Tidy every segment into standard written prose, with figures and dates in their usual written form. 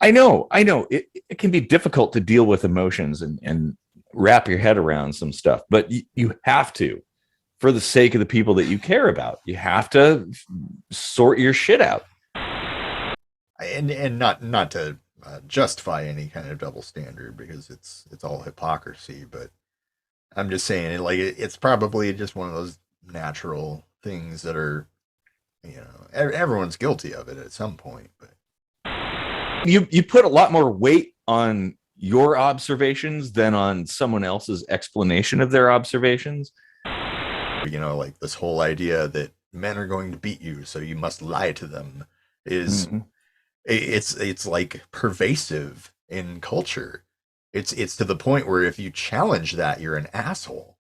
I know. It can be difficult to deal with emotions and wrap your head around some stuff, but you have to, for the sake of the people that you care about. You have to sort your shit out. And not to justify any kind of double standard, because it's all hypocrisy, but I'm just saying, like, it's probably just one of those natural things that are, everyone's guilty of it at some point. But You put a lot more weight on your observations than on someone else's explanation of their observations. Like this whole idea that men are going to beat you, so you must lie to them, is Mm-hmm. it's like pervasive in culture. It's to the point where if you challenge that, you're an asshole.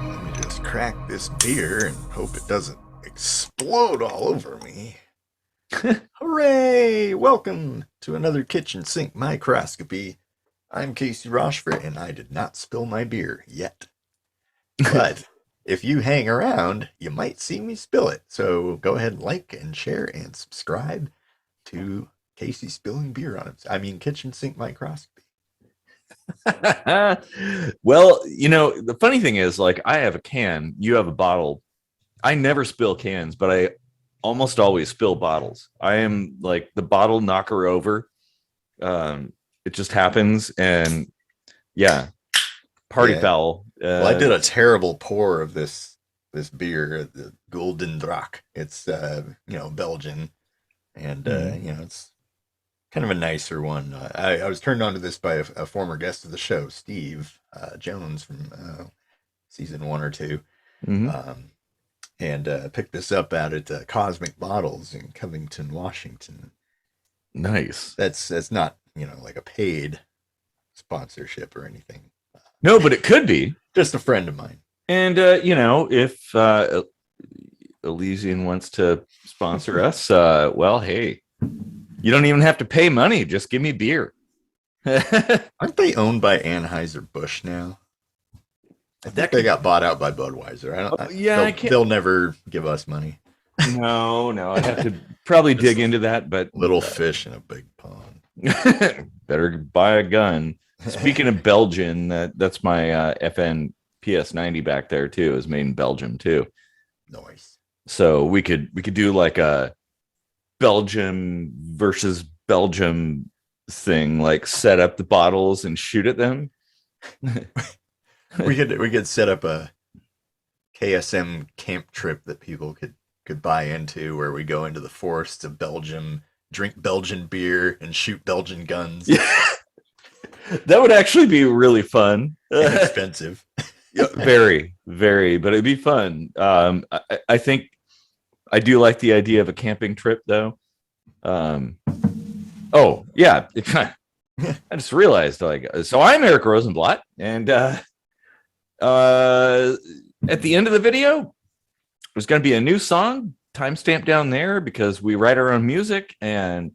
Let me just crack this beer and hope it doesn't explode all over me. Hooray! Welcome to another kitchen sink microscopy. I'm Casey Rochford, and I did not spill my beer yet. But if you hang around, you might see me spill it. So go ahead and like and share and subscribe to Casey spilling beer on it. I mean, kitchen sink microscopy. Well, the funny thing is, like, I have a can, you have a bottle. I never spill cans, but I almost always spill bottles. I am like the bottle knocker over. It just happens, and yeah, party foul. Well, I did a terrible pour of this beer, the Golden Draak. It's Belgian, and it's kind of a nicer one. I was turned on to this by a former guest of the show, Steve Jones, from season 1 or 2. Mm-hmm. And picked this up out at Cosmic Bottles in Covington, Washington. Nice. That's not like a paid sponsorship or anything. No, but it could be. Just a friend of mine. And if Elysian wants to sponsor us, well, hey, you don't even have to pay money. Just give me beer. Aren't they owned by Anheuser-Busch now? I think they got bought out by Budweiser. They'll never give us money. No, I'd have to probably dig into that, but little fish in a big pond. Better buy a gun. Speaking of Belgian, that's my FN PS90 back there too. Is made in Belgium too. Nice. So we could do like a Belgium versus Belgium thing, like set up the bottles and shoot at them. we could set up a KSM camp trip that people could buy into, where we go into the forests of Belgium, drink Belgian beer, and shoot Belgian guns. Yeah. That would actually be really fun. And expensive. Very, very, but it'd be fun. I think I do like the idea of a camping trip, though. Oh yeah, I just realized, like, so I'm Eric Rosenblatt, and at the end of the video, there's going to be a new song timestamp down there, because we write our own music, and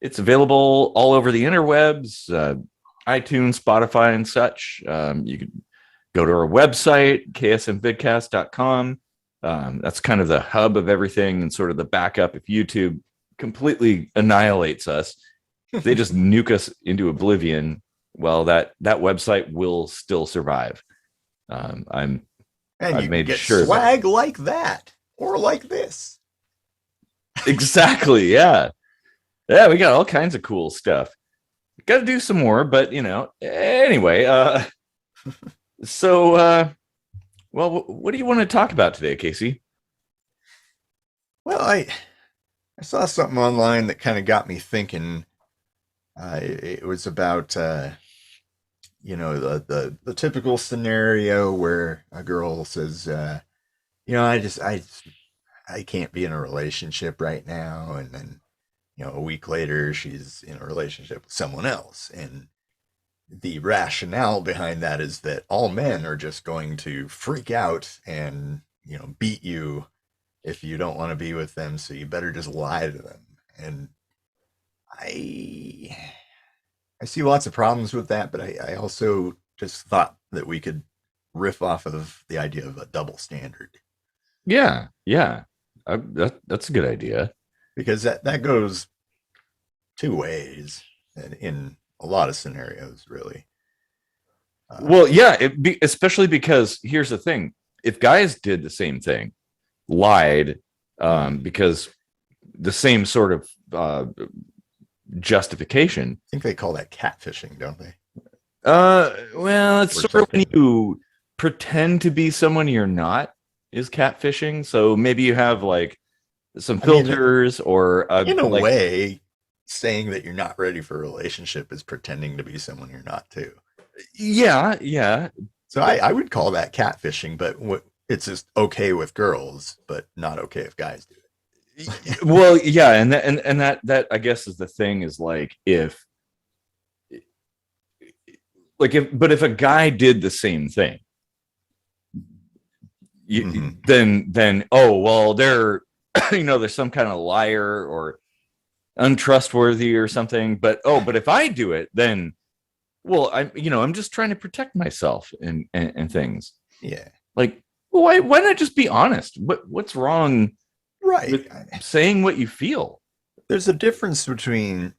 it's available all over the interwebs, iTunes, Spotify, and such. You can go to our website, ksmvidcast.com. That's kind of the hub of everything and sort of the backup. If YouTube completely annihilates us, if they just nuke us into oblivion, well, that website will still survive. I've made sure swag like that or like this. Exactly. Yeah, we got all kinds of cool stuff. Got to do some more, but anyway. So, well, what do you want to talk about today, Casey? Well, I saw something online that kind of got me thinking. It was about the typical scenario where a girl says, I I can't be in a relationship right now. And then, a week later, she's in a relationship with someone else. And the rationale behind that is that all men are just going to freak out and, beat you if you don't want to be with them. So you better just lie to them. And I I see lots of problems with that, but I also just thought that we could riff off of the idea of a double standard, Yeah, yeah. That's a good idea. because that goes two ways in a lot of scenarios, really. Well, yeah, especially because here's the thing: if guys did the same thing, lied, because the same sort of justification. I think they call that catfishing, don't they? Well, it's sort of when you pretend to be someone you're not is catfishing. So maybe you have like some filters, or in a way, saying that you're not ready for a relationship is pretending to be someone you're not too. Yeah, yeah. So I would call that catfishing, but it's just okay with girls, but not okay if guys do it. Well, yeah, and that I guess is the thing, is like if a guy did the same thing, then oh well, they're there's some kind of liar or untrustworthy or something. But if I do it, then well, I'm just trying to protect myself and things. Yeah. Like, why not just be honest? What's wrong? Right. With saying what you feel? There's a difference between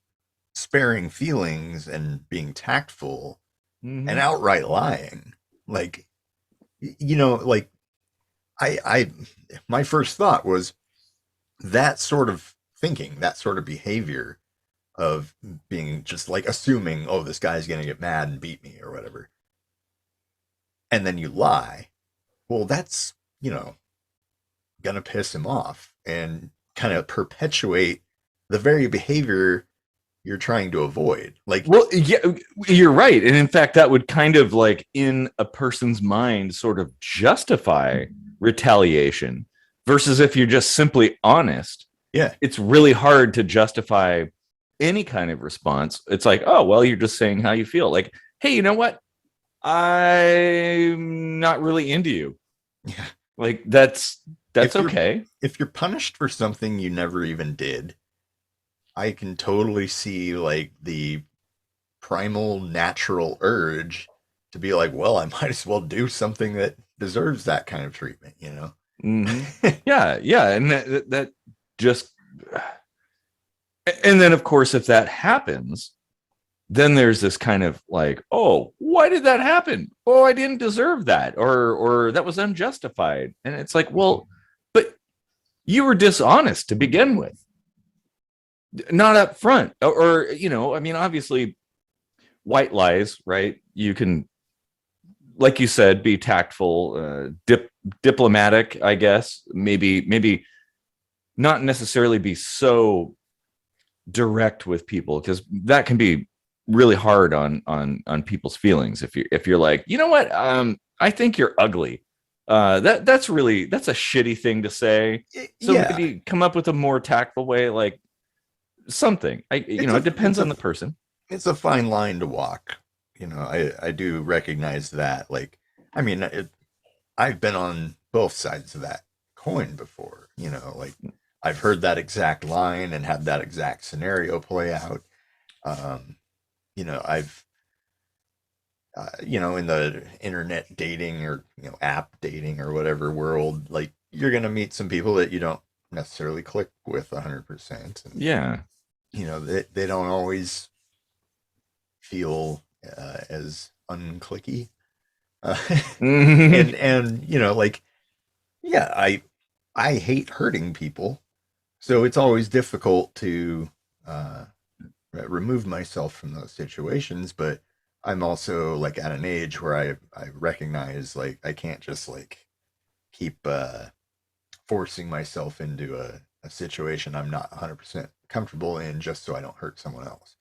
sparing feelings and being tactful, and outright lying. Like, like my first thought was that sort of thinking, that sort of behavior of being just like assuming, oh, this guy's going to get mad and beat me or whatever. And then you lie. Well, that's, going to piss him off and kind of perpetuate the very behavior you're trying to avoid. Like, well, yeah, you're right. And in fact, that would kind of like in a person's mind sort of justify retaliation, versus if you're just simply honest. Yeah. It's really hard to justify any kind of response. It's like, oh, well, you're just saying how you feel. Like, hey, you know what? I'm not really into you. Yeah. Like, that's okay. If you're punished for something you never even did, I can totally see like the primal natural urge to be like, well, I might as well do something that deserves that kind of treatment, Yeah, yeah. And that just, and then of course, if that happens, then there's this kind of like, oh, why did that happen? Oh, I didn't deserve that, or that was unjustified. And it's like, well, but you were dishonest to begin with, not up front. Or I mean, obviously white lies, right? You can, like you said, be tactful, diplomatic, I guess, maybe not necessarily be so direct with people, because that can be really hard on people's feelings. If you're like, you know what, I think you're ugly, that's a shitty thing to say. So yeah. maybe come up with a more tactful way, like something. It depends on the person. It's a fine line to walk. I do recognize that. Like, I mean, I've been on both sides of that coin before. Like, I've heard that exact line and had that exact scenario play out. I've in the internet dating, or app dating or whatever world, like, you're gonna meet some people that you don't necessarily click with 100%. And, yeah, they don't always feel as unclicky. And like, yeah, I hate hurting people, so it's always difficult to remove myself from those situations. But I'm also like at an age where I recognize, like, I can't just like keep forcing myself into a situation I'm not 100% comfortable in just so I don't hurt someone else.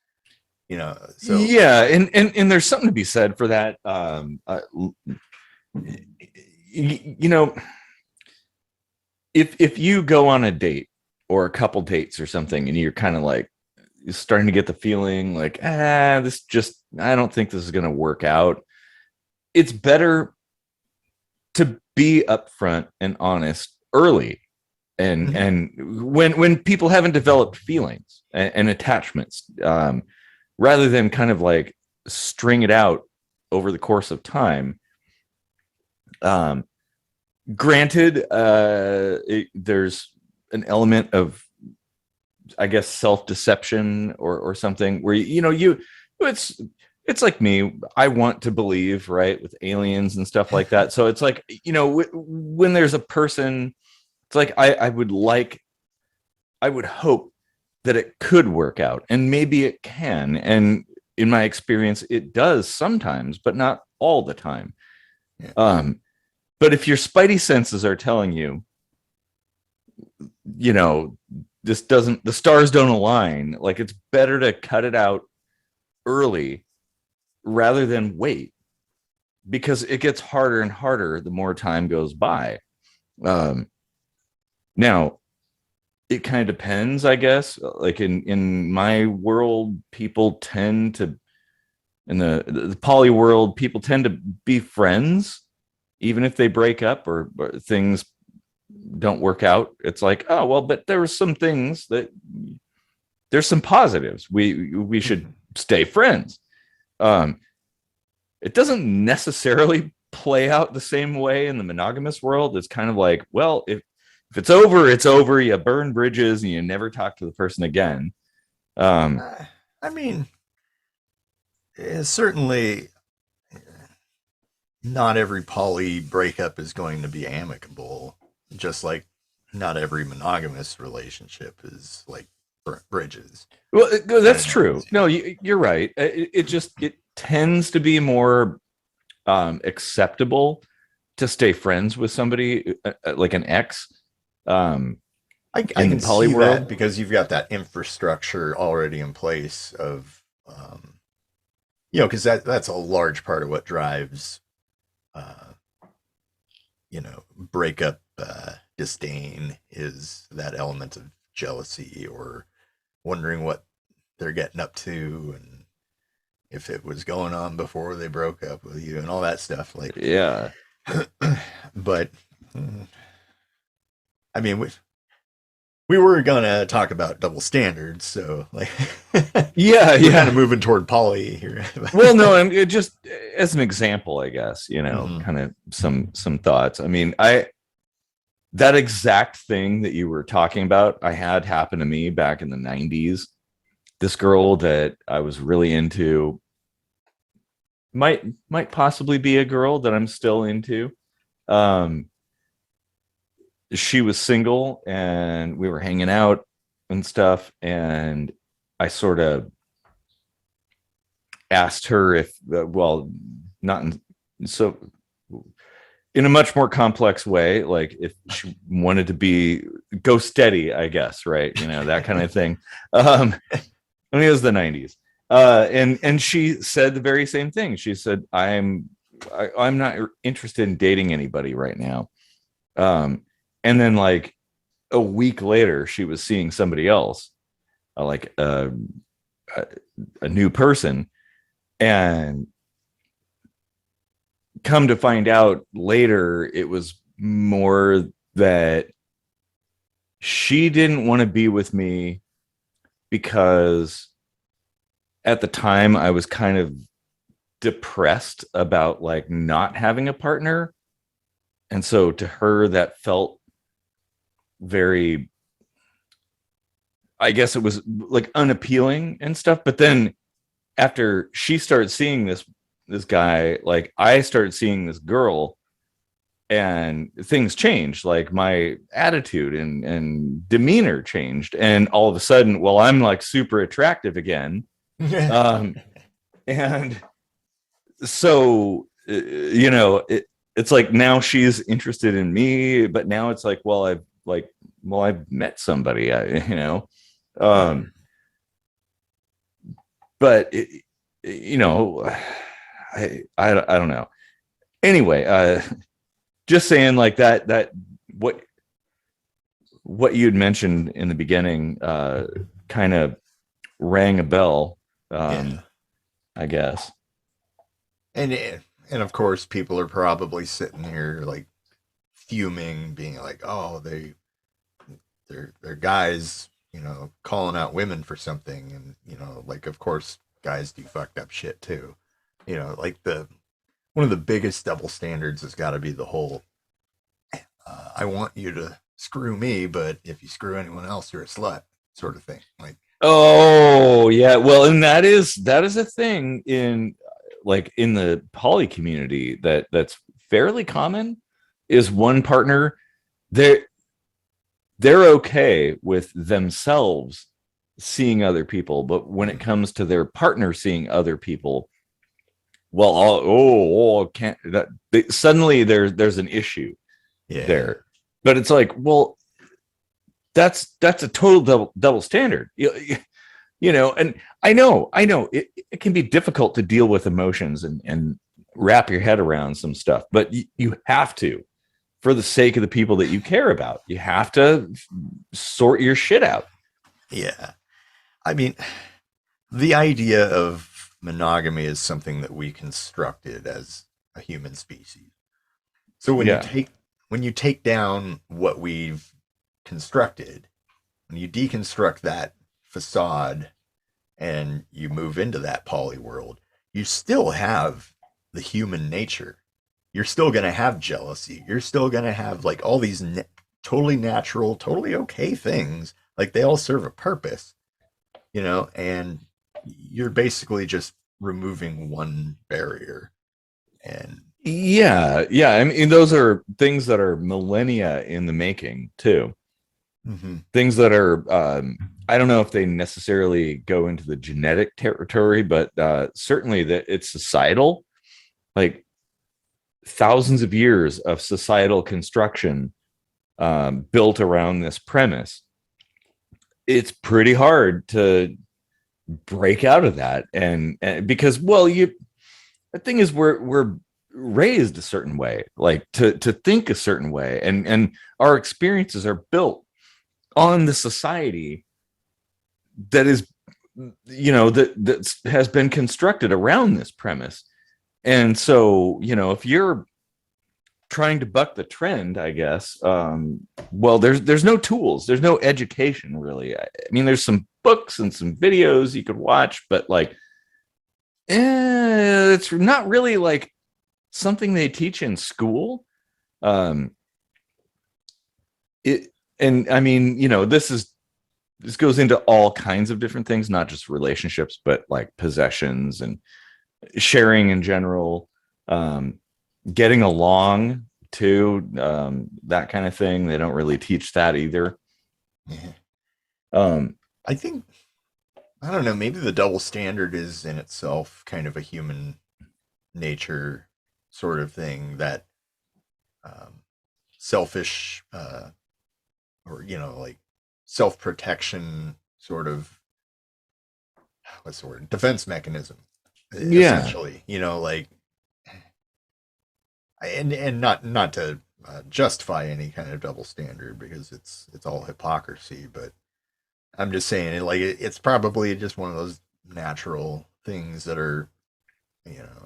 So yeah, and there's something to be said for that. if you go on a date or a couple dates or something, and you're kind of like starting to get the feeling like, this just, I don't think this is going to work out. It's better to be upfront and honest early, and when people haven't developed feelings and attachments, rather than kind of like string it out over the course of time. Granted, there's an element of, I guess, self-deception or something where it's like me. I want to believe, right, with aliens and stuff like that. So it's like, when there's a person, it's like I would hope that it could work out, and maybe it can. And in my experience, it does sometimes, but not all the time. Yeah. But if your spidey senses are telling you, the stars don't align, like, it's better to cut it out early rather than wait, because it gets harder and harder the more time goes by. Now, it kind of depends, I guess. Like in my world, people tend to, in the poly world, people tend to be friends even if they break up or things don't work out. It's like, oh well, but there were some things that, there's some positives. We should stay friends. It doesn't necessarily play out the same way in the monogamous world. It's kind of like, well, if it's over, it's over. You burn bridges and you never talk to the person again. I mean, certainly not every poly breakup is going to be amicable, just like not every monogamous relationship is like burnt bridges. Well, that's true. No, you're right. It tends to be more acceptable to stay friends with somebody, like an ex. I can see that because you've got that infrastructure already in place of, because that's a large part of what drives, breakup disdain, is that element of jealousy or wondering what they're getting up to and if it was going on before they broke up with you and all that stuff. Like, yeah. But I mean, we were gonna talk about double standards, so like, yeah, we're kind of moving toward poly here. Well, no, I'm just as an example, I guess, Mhm. kind of some thoughts. I mean, that exact thing that you were talking about, I had happen to me back in the 90s. This girl that I was really into might possibly be a girl that I'm still into. She was single and we were hanging out and stuff, and I sort of asked her if, well, not in, so in a much more complex way, like if she wanted to go steady, I guess, right? That kind of thing. I mean, it was the 90s. And she said the very same thing. She said, I'm not interested in dating anybody right now. And then like a week later, she was seeing somebody else, like a new person. And come to find out later, it was more that she didn't want to be with me because at the time I was kind of depressed about like not having a partner. And so to her, that felt very, I guess it was like unappealing and stuff. But then after she started seeing this guy, like I started seeing this girl, and things changed. Like my attitude and demeanor changed, and all of a sudden, well, I'm like super attractive again. And so it's like now she's interested in me, but now it's like, well, I've met somebody, but I don't know. Anyway, just saying, like that what what you'd mentioned in the beginning kind of rang a bell, Yeah. I guess. And and of course people are probably sitting here like fuming, being like, "Oh, they're guys, calling out women for something." And like, of course guys do fucked up shit too. Like the one of the biggest double standards has got to be the whole I want you to screw me, but if you screw anyone else, you're a slut sort of thing. Like, Oh yeah, well, and that is a thing in like in the poly community that's fairly common. Is one partner, they're they're okay with themselves seeing other people, but when it comes to their partner seeing other people, well, can't that suddenly there's an issue yeah, there. But it's like, well, that's a total double standard. And I know it can be difficult to deal with emotions and wrap your head around some stuff, but you have to, for the sake of the people that you care about, you have to sort your shit out. yeah. I mean, the idea of monogamy is something that we constructed as a human species. So Yeah. when you take down what we've constructed, when you deconstruct that facade and you move into that poly world, you still have the human nature. You're still going to have jealousy. You're still going to have like all these totally natural, totally okay things. Like they all serve a purpose, and you're basically just removing one barrier. And Yeah. I mean, those are things that are millennia in the making too. mm-hmm. Things that are, I don't know if they necessarily go into the genetic territory, but certainly that it's societal. Like thousands of years of societal construction built around this premise. It's pretty hard to break out of that, and because, well, the thing is, we're raised a certain way, like to think a certain way, and our experiences are built on the society that is, that has been constructed around this premise. And so, if you're trying to buck the trend, I guess, well, there's no tools, there's no education really. I mean, there's some books and some videos you could watch, but like, it's not really like something they teach in school. It and I mean, this goes into all kinds of different things, not just relationships, but like possessions and sharing in general, getting along too, that kind of thing. They don't really teach that either. Yeah. Um, I think, I don't know, maybe the double standard is in itself kind of a human nature sort of thing, that selfish or like self-protection sort of, what's the word, defense mechanism, yeah. essentially, like, and not to justify any kind of double standard, because it's all hypocrisy, but I'm just saying it, like it's probably just one of those natural things that are,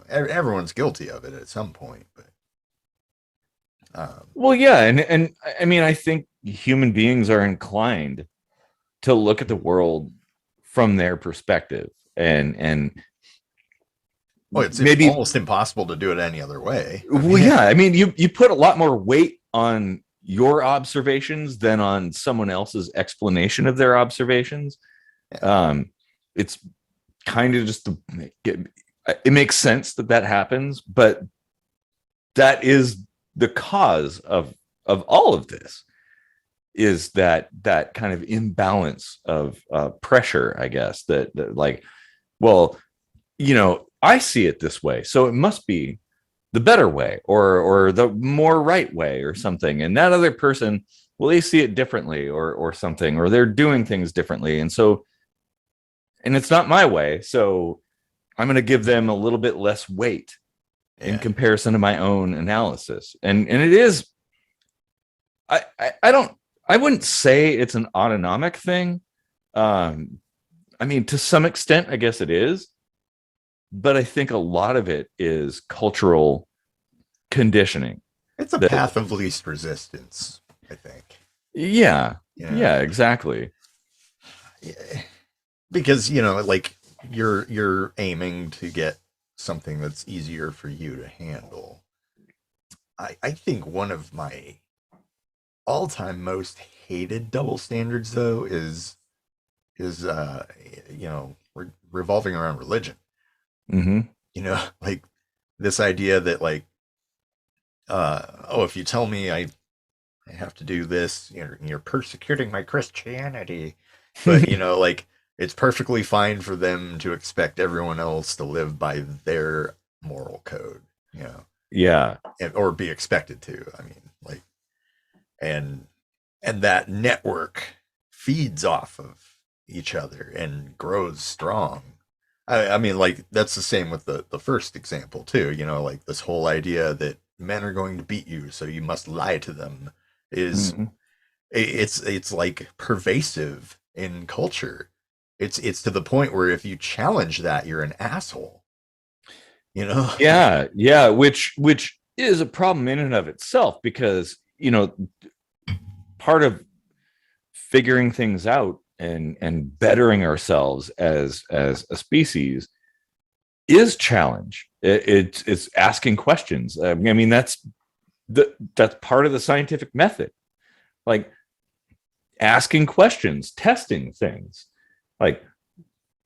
everyone's guilty of it at some point, but Well, yeah, and I mean, I think human beings are inclined to look at the world from their perspective, and well, it's maybe, almost impossible to do it any other way. well, yeah, I mean, you put a lot more weight on your observations than on someone else's explanation of their observations. Yeah. It's kind of just it makes sense that happens, but that is the cause of all of this, is that kind of imbalance of pressure, I guess, that like, well, I see it this way, so it must be the better way, or the more right way, or something, and that other person, well, they see it differently, or something, or they're doing things differently, and it's not my way, so I'm going to give them a little bit less weight in Yeah. comparison to my own analysis. And it is, I don't I wouldn't say it's an autonomic thing. I mean, to some extent, I guess it is, but I think a lot of it is cultural conditioning. It's a That, path of least resistance, I think. yeah, Yeah. yeah, exactly. Yeah. Because, like you're aiming to get something that's easier for you to handle. I think one of my all-time most hated double standards though is revolving around religion. Hmm. Like this idea that like if you tell me I have to do this, you're persecuting my Christianity. But like it's perfectly fine for them to expect everyone else to live by their moral code, Yeah, or be expected to. I mean, like, and that network feeds off of each other and grows strong. I mean, like that's the same with the first example too. Like this whole idea that men are going to beat you, so you must lie to them is hmm, it's like pervasive in culture. It's to the point where if you challenge that, you're an asshole. yeah, yeah. Which is a problem in and of itself because part of figuring things out and bettering ourselves as a species is challenge. It's asking questions. I mean, that's part of the scientific method. Like asking questions, testing things, like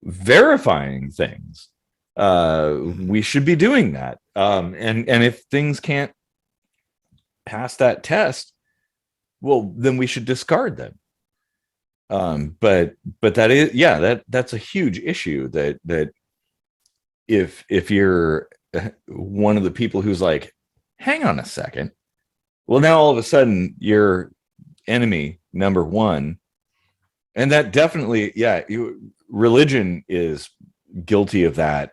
verifying things. We should be doing that. And if things can't pass that test, well, then we should discard them. But that is, yeah, that's a huge issue. That if you're one of the people who's like, hang on a second, well, now all of a sudden you're enemy number one, and that definitely, yeah, religion is guilty of that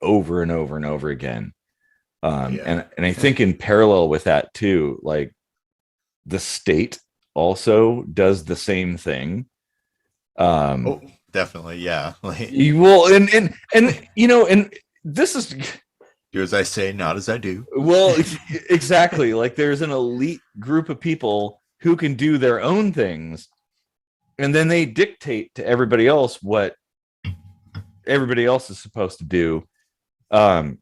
over and over and over again. Yeah. And I think in parallel with that too, like the state also does the same thing. Oh, definitely. Yeah. Like, Well, and this is do as I say, not as I do. well, exactly. Like there's an elite group of people who can do their own things, and then they dictate to everybody else what everybody else is supposed to do. Um,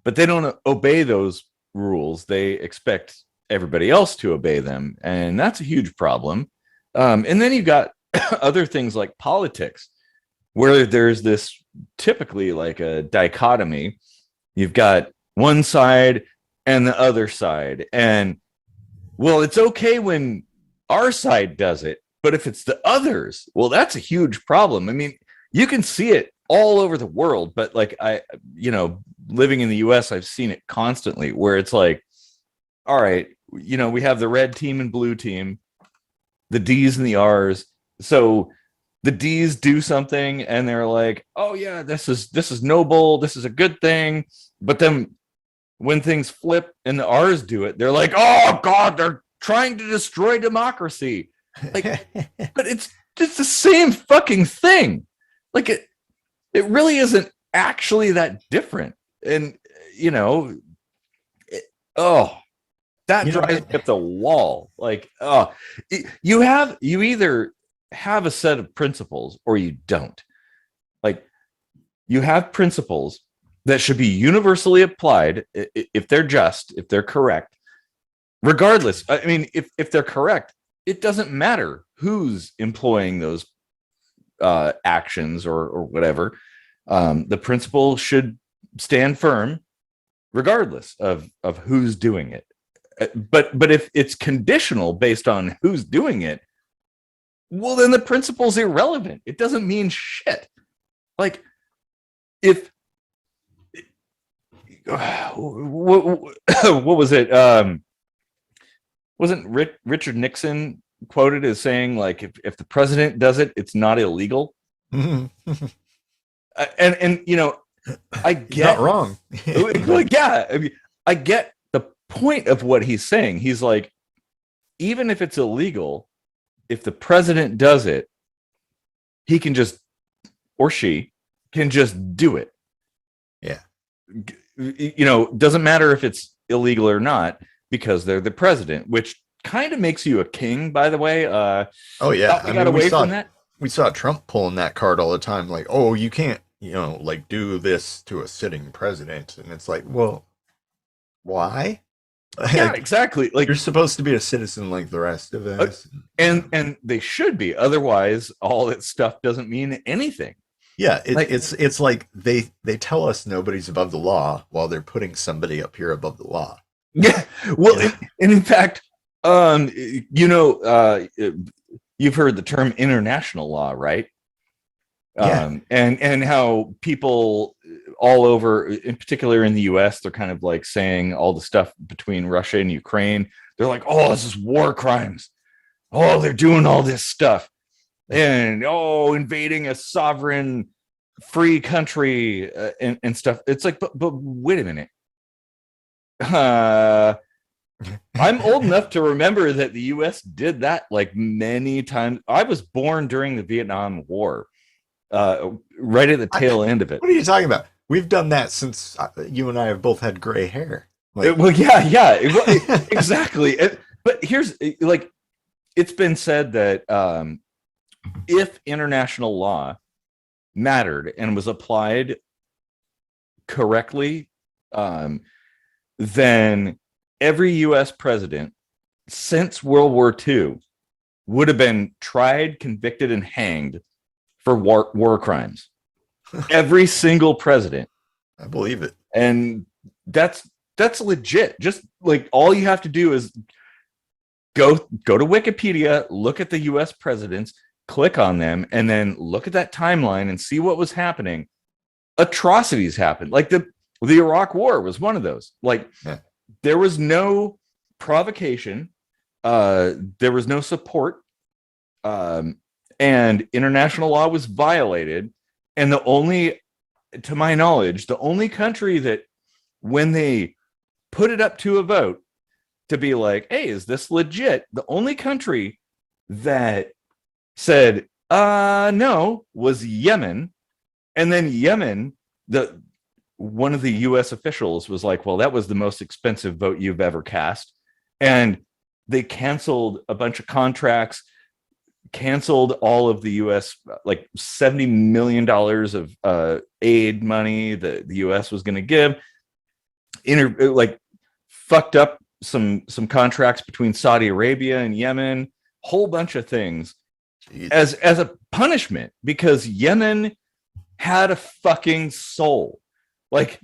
but they don't obey those rules. They expect everybody else to obey them, and that's a huge problem. And then you got other things like politics, where there's this typically like a dichotomy. You've got one side and the other side, and well, it's okay when our side does it, but if it's the others, well, that's a huge problem. I mean, you can see it all over the world, but like living in the US, I've seen it constantly where it's like, all right, we have the red team and blue team, the D's and the R's. So the D's do something and they're like, oh yeah, this is noble, this is a good thing. But then when things flip and the R's do it, they're like, oh God, they're trying to destroy democracy. Like, but it's just the same fucking thing. Like it really isn't actually that different. And oh, that drives me up the wall. Like, oh, you either have a set of principles or you don't. Like, you have principles that should be universally applied if they're just, if they're correct, regardless. I mean, if they're correct, it doesn't matter who's employing those actions or whatever. The principle should stand firm regardless of who's doing it. But if it's conditional based on who's doing it, well, then the principle's irrelevant. It doesn't mean shit. Like, if what was it? Wasn't Richard Nixon quoted as saying, like, if the president does it, it's not illegal? And I get not wrong. like, yeah, I mean, I get the point of what he's saying. He's like, even if it's illegal, if the president does it, he can just, or she can just do it. Yeah. Doesn't matter if it's illegal or not because they're the president, which kind of makes you a king, by the way. Oh yeah. Thought we got away from that. We saw Trump pulling that card all the time, like, oh, you can't, like do this to a sitting president. And it's like, well, why? Yeah, exactly. Like, you're supposed to be a citizen like the rest of us. And they should be. Otherwise, all that stuff doesn't mean anything. Yeah, it's like they tell us nobody's above the law while they're putting somebody up here above the law. Yeah. Well, and in fact, you've heard the term international law, right? Yeah. And how people all over, in particular in the US, they're kind of like saying all the stuff between Russia and Ukraine. They're like, oh, this is war crimes. Oh, they're doing all this stuff. And invading a sovereign free country and stuff. It's like, but wait a minute. I'm old enough to remember that the US did that like many times. I was born during the Vietnam War, right at the tail end of it. What are you talking about? We've done that since you and I have both had gray hair. Well, yeah, exactly. But here's like, it's been said that if international law mattered and was applied correctly, then every US president since World War II would have been tried, convicted, and hanged for war crimes. Every single president. I believe it. And that's legit. Just like all you have to do is go to Wikipedia, look at the US presidents, click on them, and then look at that timeline and see what was happening. Atrocities happened. Like the Iraq War was one of those. Like there was no provocation, there was no support, and international law was violated. And to my knowledge, the only country that when they put it up to a vote to be like, hey, is this legit? The only country that said no was Yemen. And then Yemen, one of the US officials was like, well, that was the most expensive vote you've ever cast. And they canceled a bunch of contracts, canceled all of the US, like $70 million of aid money that the US was going to give, like fucked up some contracts between Saudi Arabia and Yemen, whole bunch of things. As a punishment, because Yemen had a fucking soul, like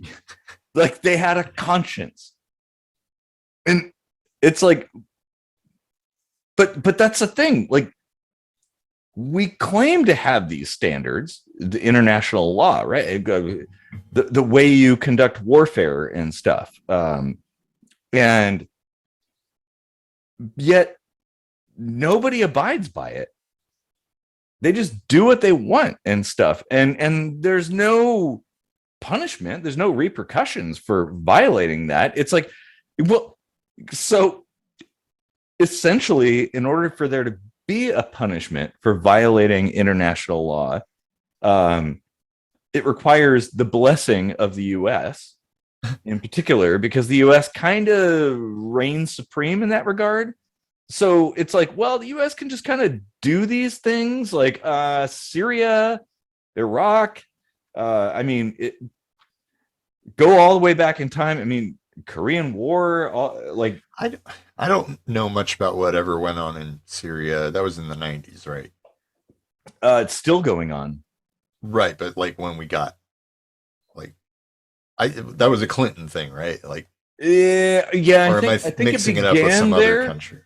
they had a conscience, and it's like, but that's the thing. Like we claim to have these standards, the international law, right? The way you conduct warfare and stuff, and yet nobody abides by it. They just do what they want and stuff. And there's no punishment. There's no repercussions for violating that. It's like, well, so essentially, in order for there to be a punishment for violating international law, it requires the blessing of the US in particular, because the US kind of reigns supreme in that regard. So it's like, well, the US can just kind of do these things like Syria, Iraq. I mean, go all the way back in time. I mean, Korean War, like I don't know much about whatever went on in Syria. That was in the 90s, right? It's still going on. Right, but like when we got like that was a Clinton thing, right? Like yeah, or am I mixing it up with some other country?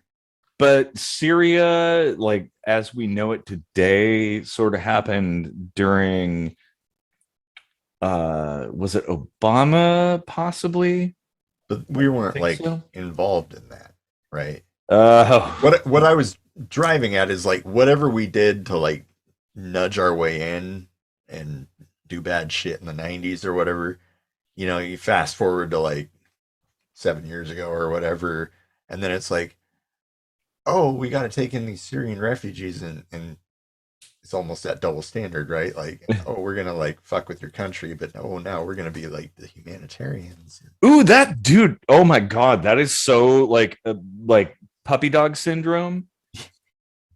But Syria, like as we know it today, sort of happened during was it Obama possibly? But we weren't like involved in that, right? What I was driving at is like whatever we did to like nudge our way in and do bad shit in the 90s or whatever, you fast forward to like 7 years ago or whatever, and then it's like oh, we got to take in these Syrian refugees, and it's almost that double standard, right? Like, oh, we're gonna like fuck with your country, but oh, now we're gonna be like the humanitarians. Ooh, that dude. Oh my God. That is so like puppy dog syndrome.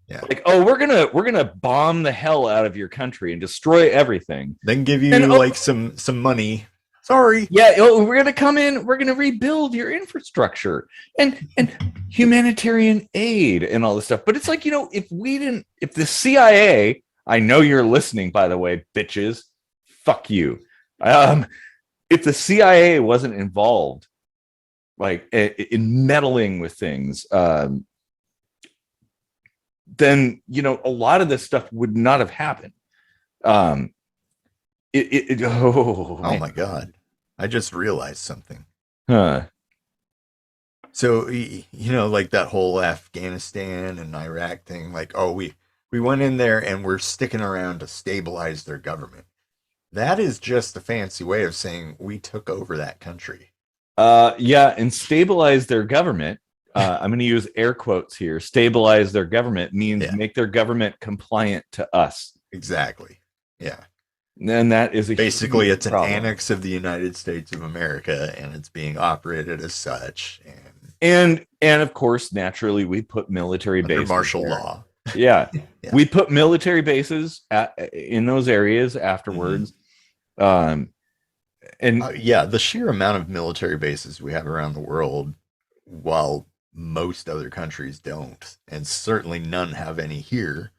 Yeah. Like, oh, we're gonna bomb the hell out of your country and destroy everything. Then give And you oh like some money. Sorry. yeah, oh, we're gonna come in, we're gonna rebuild your infrastructure and humanitarian aid and all this stuff. But it's like, if the CIA, I know you're listening, by the way, bitches, fuck you. If the CIA wasn't involved, like in meddling with things, then a lot of this stuff would not have happened. Um, oh Oh man, my god. I just realized something. huh. So like that whole Afghanistan and Iraq thing, like, oh, we went in there and we're sticking around to stabilize their government. That is just a fancy way of saying we took over that country. Yeah, and stabilize their government. I'm going to use air quotes here. Stabilize their government means Yeah, make their government compliant to us. exactly. Yeah. And that is a Basically, huge it's an problem. annex of the United States of America, and it's being operated as such, and And of course, naturally, we put military under bases martial there. law. Yeah, Yeah. we put military bases in those areas Mhm. afterwards. And Yeah, the sheer amount of military bases we have around the world, while most other countries don't, and certainly none have any here.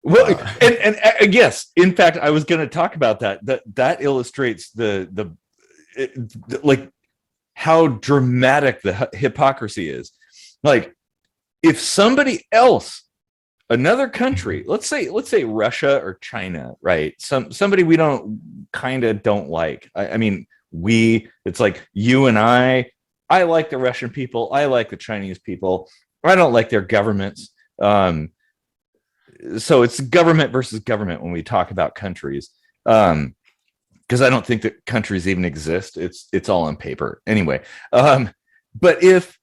well, Uh, yes, in fact, I was going to talk about that. That illustrates like how dramatic the hypocrisy is. Like, if somebody else, another country, let's say Russia or China, right? Somebody we don't like. I mean, it's like you and I like the Russian people, I like the Chinese people, I don't like their governments. So it's government versus government when we talk about countries. Because I don't think that countries even exist. It's all on paper anyway. But if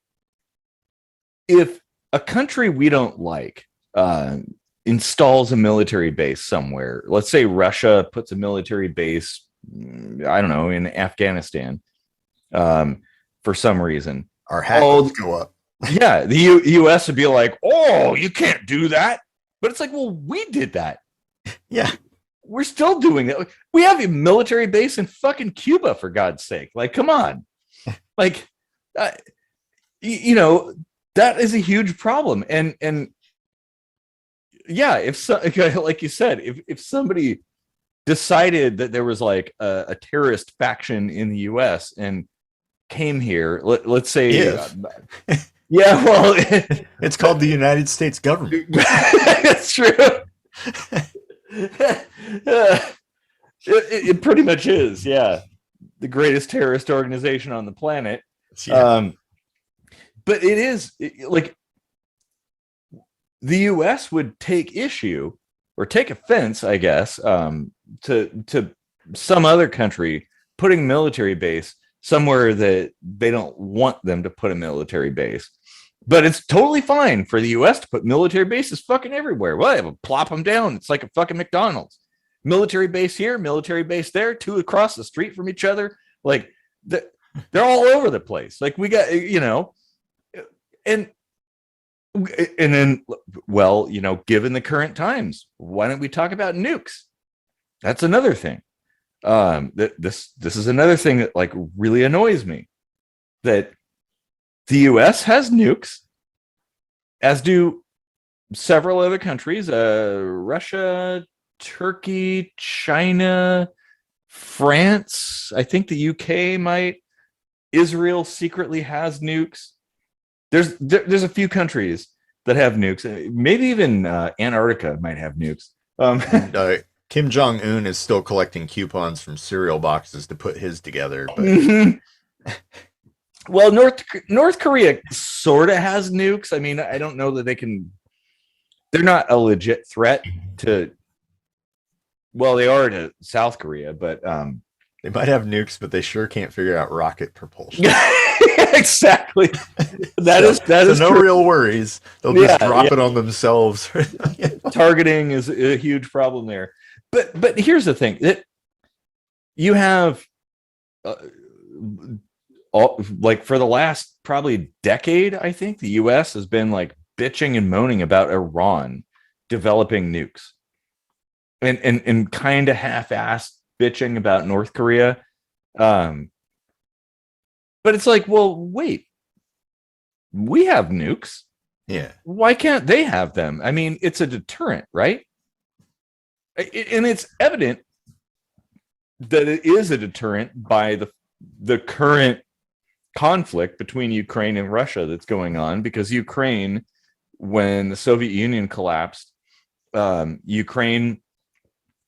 a country we don't like uh, installs a military base somewhere, let's say Russia puts a military base, I don't know, in Afghanistan, for some reason. our hackles Oh, go up. yeah, the U.S. would be like, oh, you can't do that. But it's like, well, we did that. Yeah, We're still doing that. We have a military base in fucking Cuba, for God's sake. Like, come on. Like, uh, that is a huge problem. And yeah, like you said, if somebody decided that there was like a terrorist faction in the U.S. and came here, let's say, if yeah, well, it's called the United States government. that's true. It pretty much is, yeah, the greatest terrorist organization on the planet. Yeah. But it is like the U.S. would take issue or take offense, I guess, to some other country putting military base somewhere that they don't want them to put a military base. But it's totally fine for the U.S. to put military bases fucking everywhere. Well, they plop them down. It's like a fucking McDonald's. Military base here, military base there, two across the street from each other. Like, they're all over the place. Like, we got, and then, well, given the current times, why don't we talk about nukes? That's another thing. This is another thing that like really annoys me, that the U.S. has nukes, as do several other countries, Russia, Turkey, China, France. I think the UK might. Israel secretly has nukes. There's a few countries that have nukes. Maybe even Antarctica might have nukes. And, Kim Jong Un is still collecting coupons from cereal boxes to put his together, but well, North Korea sort of has nukes. I mean, I don't know that they can. They're not a legit threat to. Well, they are to South Korea, but they might have nukes, but they sure can't figure out rocket propulsion. exactly. That is no true. real worries. They'll just drop it on themselves. Targeting is a huge problem there. But here's the thing that you have like for the last probably decade, I think the US has been like bitching and moaning about Iran developing nukes and kind of half-assed bitching about North Korea. But it's like, well, wait, we have nukes. Yeah. Why can't they have them? I mean, it's a deterrent, right? And it's evident that it is a deterrent by the current conflict between Ukraine and Russia that's going on, because Ukraine, when the Soviet Union collapsed, Ukraine,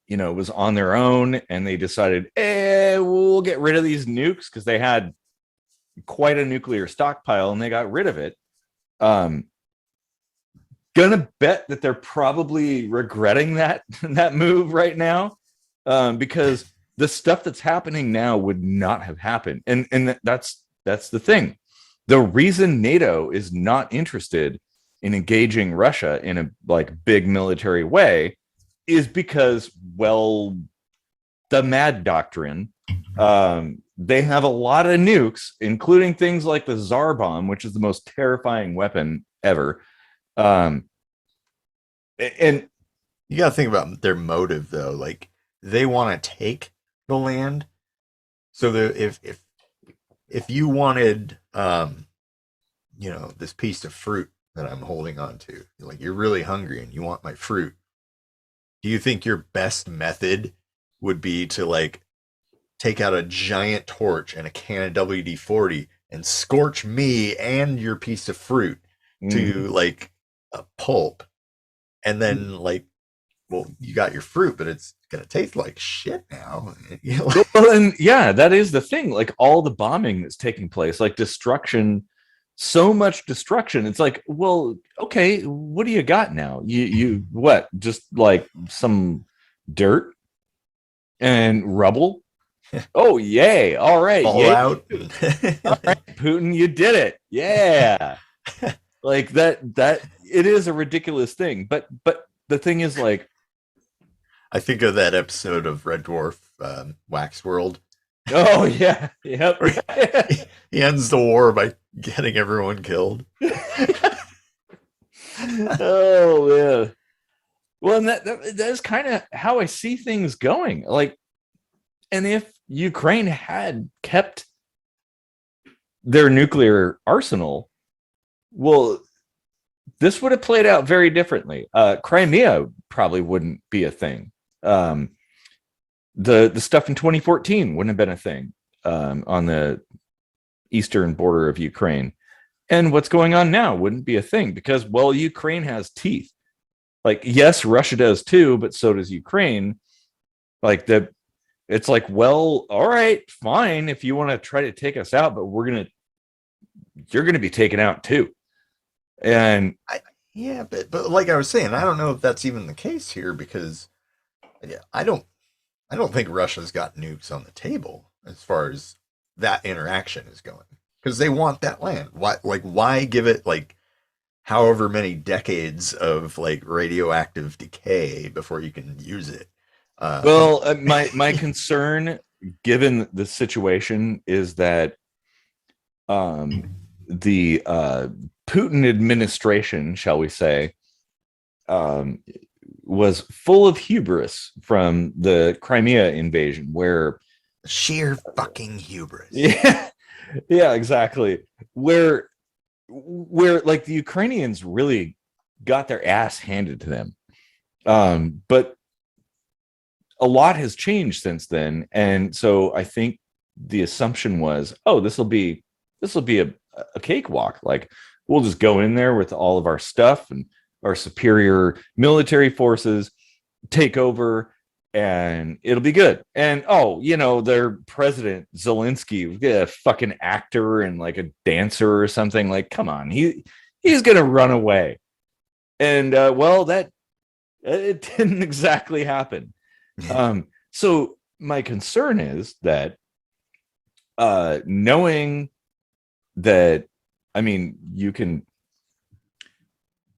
was on their own, and they decided, we'll get rid of these nukes because they had quite a nuclear stockpile, and they got rid of it. Gonna bet that they're probably regretting that move right now, because the stuff that's happening now would not have happened, and that's the thing. The reason NATO is not interested in engaging Russia in a big military way is because, well, the MAD doctrine. They have a lot of nukes, including things like the Tsar bomb, which is the most terrifying weapon ever. And you got to think about their motive, though. Like, they want to take the land. So if you wanted, this piece of fruit that I'm holding on to, like, you're really hungry and you want my fruit, do you think your best method would be to take out a giant torch and a can of WD-40 and scorch me and your piece of fruit to a pulp, and then well, you got your fruit, but it's gonna taste like shit now. Well, and yeah, that is the thing. Like, all the bombing that's taking place, like destruction, so much destruction. It's like, well, okay, what do you got now? You what? Just like some dirt and rubble? Oh, yay! All right, Fallout. All right, Putin, you did it. Yeah, like that. It is a ridiculous thing, but the thing is, I think of that episode of Red Dwarf, Wax World. Oh yeah, yep. He ends the war by getting everyone killed. Oh yeah. Well, and that's kind of how I see things going. And if Ukraine had kept their nuclear arsenal, well, this would have played out very differently. Crimea probably wouldn't be a thing. The stuff in 2014 wouldn't have been a thing on the eastern border of Ukraine. And what's going on now wouldn't be a thing because, well, Ukraine has teeth. Yes, Russia does too, but so does Ukraine. It's like, well, all right, fine, if you want to try to take us out, but you're gonna be taken out too. And but like I was saying, I don't know if that's even the case here, because I don't think Russia's got nukes on the table as far as that interaction is going, because they want that land. Why give it however many decades of radioactive decay before you can use it? My concern, given the situation, is that the Putin administration, shall we say, was full of hubris from the Crimea invasion, where sheer fucking hubris. Yeah, exactly. Where the Ukrainians really got their ass handed to them. But a lot has changed since then, and so I think the assumption was, oh, this will be a cakewalk. We'll just go in there with all of our stuff and our superior military forces, take over, and it'll be good. And their president Zelensky, a fucking actor and a dancer or something. Come on, he's gonna run away. And that it didn't exactly happen. So my concern is that knowing that, I mean, you can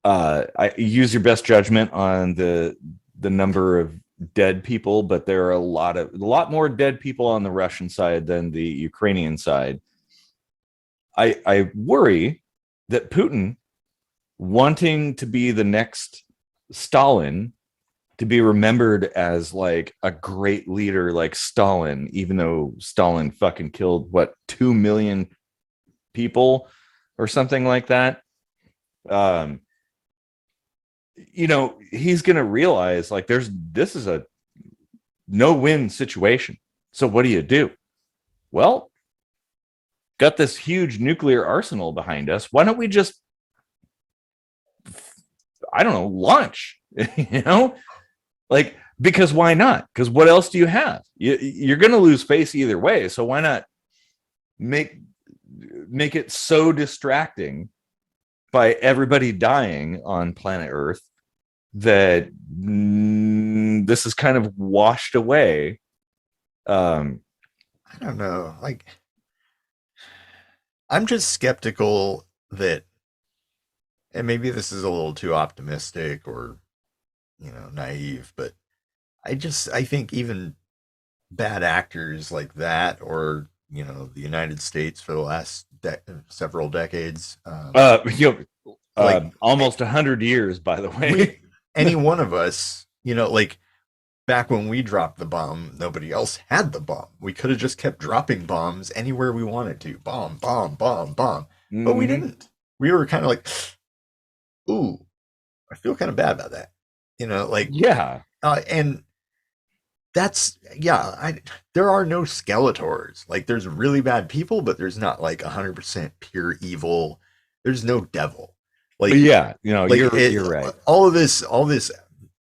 I use your best judgment on the number of dead people, but there are a lot more dead people on the Russian side than the Ukrainian side. I worry that Putin, wanting to be the next Stalin, to be remembered as like a great leader like Stalin, even though Stalin fucking killed what 2 million people or something like that. Um, he's gonna realize like this is a no-win situation. So what do? Well, got this huge nuclear arsenal behind us. Why don't we just, I don't know, launch? you know, like because why not? Because what else do you have? You're gonna lose face either way. So why not make it so distracting by everybody dying on planet Earth that this is kind of washed away. I don't know. Like, I'm just skeptical that, and maybe this is a little too optimistic or, naive, but I think even bad actors like that, or, the United States for the last several decades, almost 100 years, by the way. Any one of us, like back when we dropped the bomb, nobody else had the bomb. We could have just kept dropping bombs anywhere we wanted to. Bomb, bomb, bomb, bomb. Mm-hmm. But we didn't. We were kind of like, ooh, I feel kind of bad about that. Yeah. And that's, there are no Skeletors. Like, there's really bad people, but there's not like 100% pure evil. There's no devil. Like, yeah, you're right. All this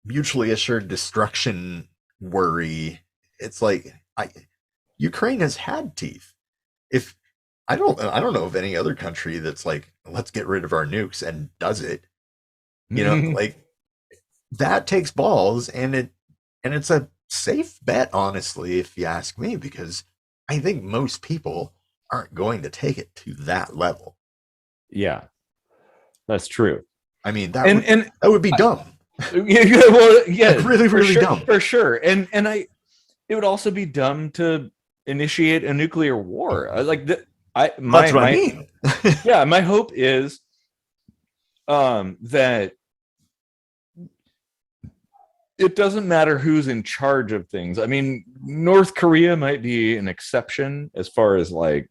mutually assured destruction worry. It's like Ukraine has had teeth. If I don't know of any other country that's like, let's get rid of our nukes and does it. Like that takes balls, and it's a safe bet, honestly, if you ask me, because I think most people aren't going to take it to that level. Yeah, that's true. I mean, that would be dumb. Well, yeah, like really dumb for sure. And it would also be dumb to initiate a nuclear war. That's what I mean. Yeah, my hope is that it doesn't matter who's in charge of things. I mean, North Korea might be an exception as far as like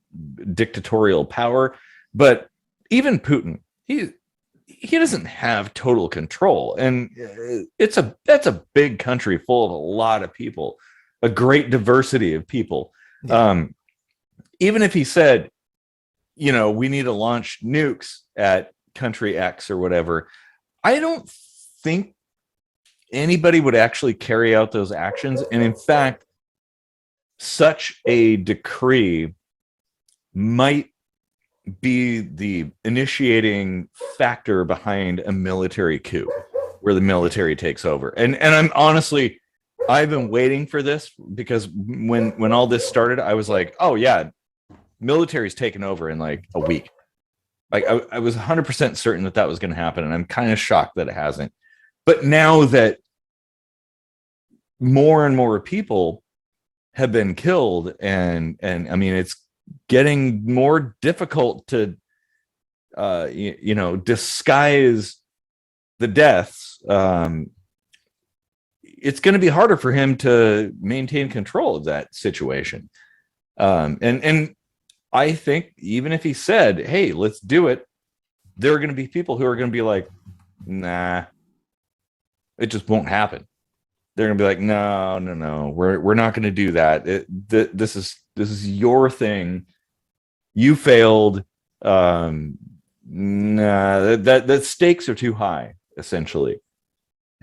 dictatorial power, but even Putin, he doesn't have total control, and that's a big country full of a lot of people, a great diversity of people. Yeah. Even if he said, we need to launch nukes at country X or whatever, I don't think anybody would actually carry out those actions. And in fact, such a decree might be the initiating factor behind a military coup where the military takes over. And I'm honestly, I've been waiting for this, because when all this started, I was like, oh yeah, military's taken over in like a week. Like I was 100% certain that was going to happen, and I'm kind of shocked that it hasn't. But now that more and more people have been killed, and I mean, it's getting more difficult to disguise the deaths. It's going to be harder for him to maintain control of that situation. And I think even if he said, hey, let's do it, there are going to be people who are going to be like, nah, it just won't happen. They're going to be like, no, we're not going to do that. This is your thing. You failed. Nah, that stakes are too high, essentially.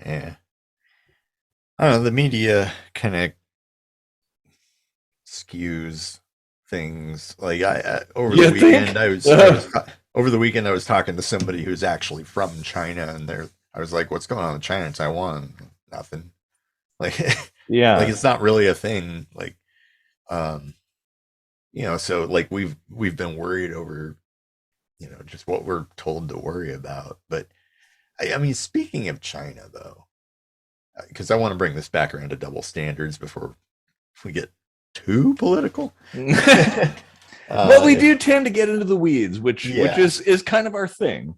Yeah. I don't know, the media kind of skews things. Like over the weekend, I was talking to somebody who's actually from China, and I was like, what's going on in China and Taiwan? Nothing. Like, yeah, like it's not really a thing. Like, So like we've been worried over, just what we're told to worry about. But I mean, speaking of China, though, because I want to bring this back around to double standards before we get too political. Well, we do tend to get into the weeds, which Yeah. is kind of our thing.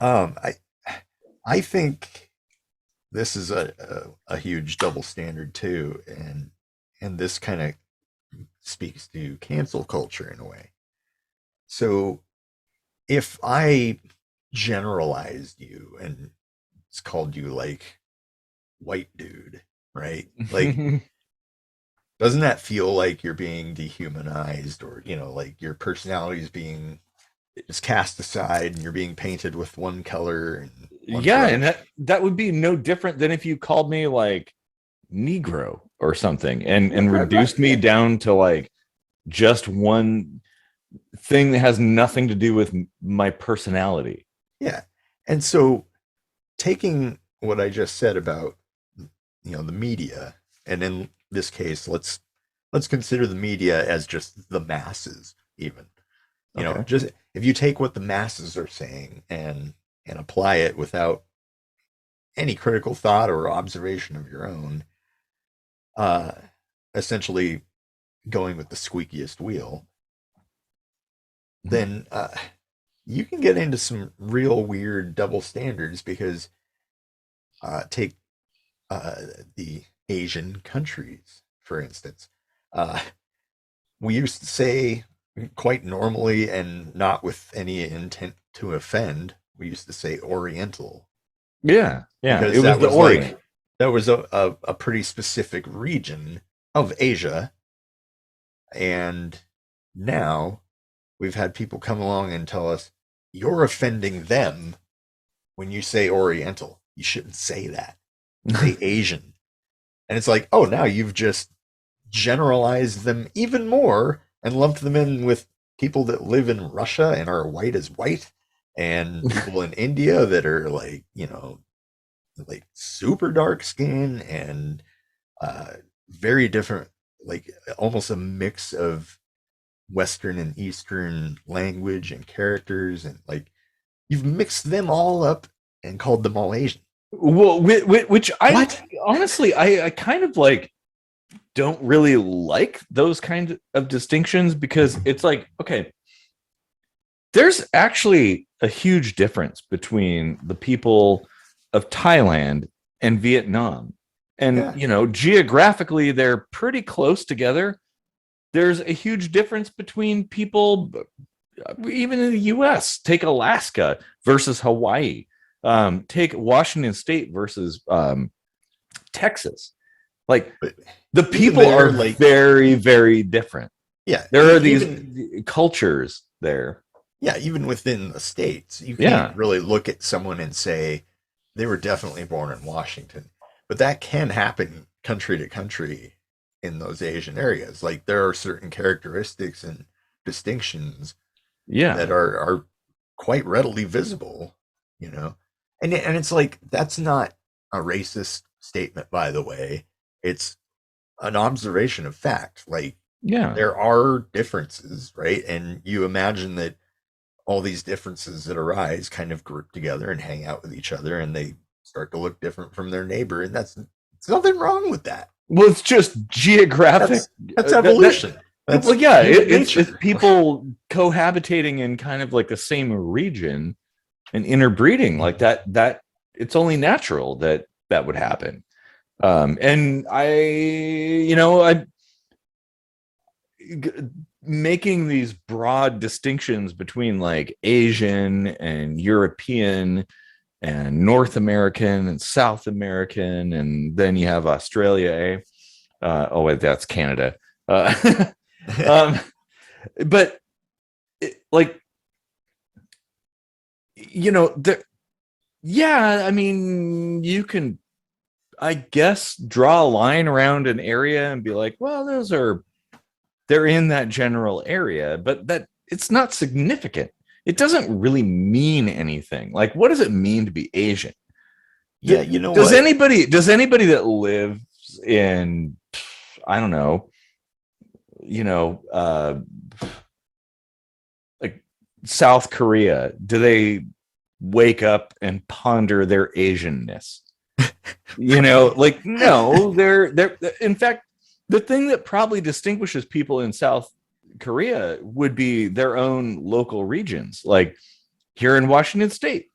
I think this is a huge double standard too, and this kind of speaks to cancel culture in a way. So if I generalized you and it's called you like white dude, right? Like, doesn't that feel like you're being dehumanized, or like your personality is being just cast aside and you're being painted with one color and one Yeah, brush? and that would be no different than if you called me like Negro or something and reduced me down to like just one thing that has nothing to do with my personality. Yeah. And so taking what I just said about the media, and in this case, let's consider the media as just the masses, even. Okay. Just if you take what the masses are saying and apply it without any critical thought or observation of your own, uh essentially going with the squeakiest wheel, then you can get into some real weird double standards because take the Asian countries, for instance. We used to say quite normally and not with any intent to offend, we used to say Oriental Yeah, it because was that the was Orient. a pretty specific region of Asia. And now we've had people come along and tell us, you're offending them when you say Oriental. You shouldn't say that. Say Asian. And it's like, oh, now you've just generalized them even more and lumped them in with people that live in Russia and are white as white, and people in India that are like, like super dark skin and very different, like almost a mix of Western and Eastern language and characters, and like you've mixed them all up and called them all Asian. Well, which I What? honestly I kind of like don't really like those kind of distinctions, because it's like, okay, there's actually a huge difference between the people of Thailand and Vietnam. And, Yeah. Geographically, they're pretty close together. There's a huge difference between people, even in the US. Take Alaska versus Hawaii. Take Washington State versus Texas. Like, But the even people there, are like, very, very different. yeah, There are these even cultures there. yeah, even within the states, you Yeah. can't really look at someone and say they were definitely born in Washington. But that can happen country to country in those Asian areas. Like there are certain characteristics and distinctions that Yeah. are quite readily visible, you know. And it's like that's not a racist statement, by the way. It's an observation of fact. Like Yeah. there are differences, right? And you imagine that all these differences that arise kind of group together and hang out with each other, and they start to look different from their neighbor, and that's nothing wrong with that. Well, it's just geographic. That's evolution. That's well, yeah, human it's nature. people cohabitating in kind of like the same region and interbreeding like that. That it's only natural that that would happen. And I making these broad distinctions between like Asian and European and North American and South American, and then you have Australia. Oh wait, that's Canada. Um, but like, yeah, I mean, you can, I guess, draw a line around an area and be like, well, they're in that general area, but that it's not significant. It doesn't really mean anything. Like, what does it mean to be Asian? Yeah, you know does what? anybody that lives in, I don't know, you know, like South Korea, do they wake up and ponder their Asianness? You know, like, no, they're in fact, the thing that probably distinguishes people in South Korea would be their own local regions. Like here in Washington State,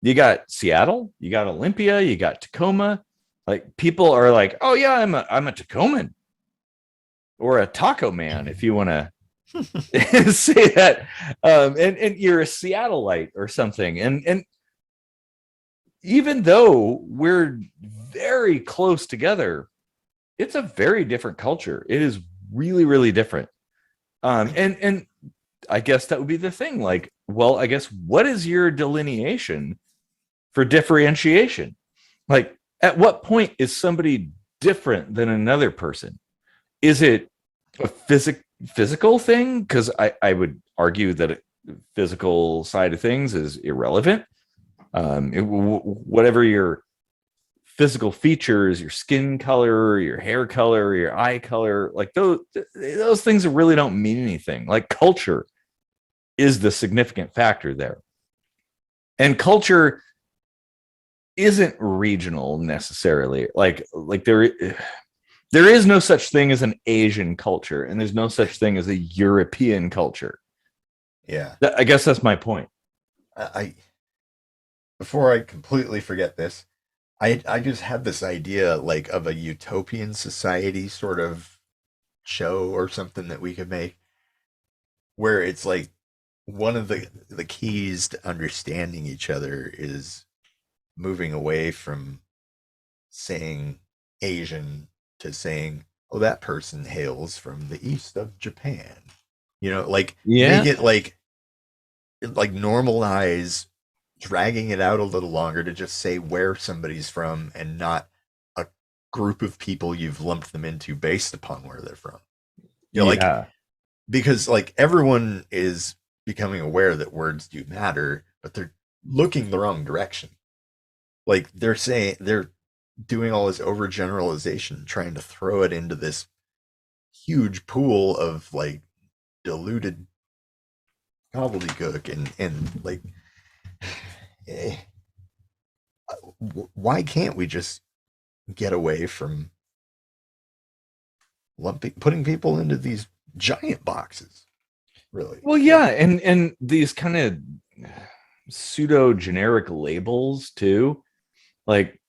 you got Seattle, you got Olympia, you got Tacoma. Like people are like, oh yeah, I'm a Tacoman or a taco man, if you want to say that. And you're a Seattleite or something. And even though we're very close together, it's a very different culture. It is really, really different. And I guess that would be the thing. Like, well, I guess what is your delineation for differentiation? Like, at what point is somebody different than another person? Is it a physical thing? Because I would argue that physical side of things is irrelevant. Whatever your physical features, your skin color, your hair color, your eye color, like those things really don't mean anything. Like culture is the significant factor there. And culture isn't regional necessarily. Like there is no such thing as an Asian culture, and there's no such thing as a European culture. Yeah. I guess that's my point. I before I completely forget this, I just had this idea like of a utopian society sort of show or something that we could make where it's like one of the keys to understanding each other is moving away from saying Asian to saying, oh, that person hails from the east of Japan. You know, like Yeah. make it like normalize dragging it out a little longer to just say where somebody's from and not a group of people you've lumped them into based upon where they're from. You know, Yeah. like because like everyone is becoming aware that words do matter, but they're looking the wrong direction. Like they're doing all this overgeneralization, trying to throw it into this huge pool of like diluted gobbledygook and like why can't we just get away from putting people into these giant boxes? Really? Well, yeah, and these kind of pseudo generic labels too. Like,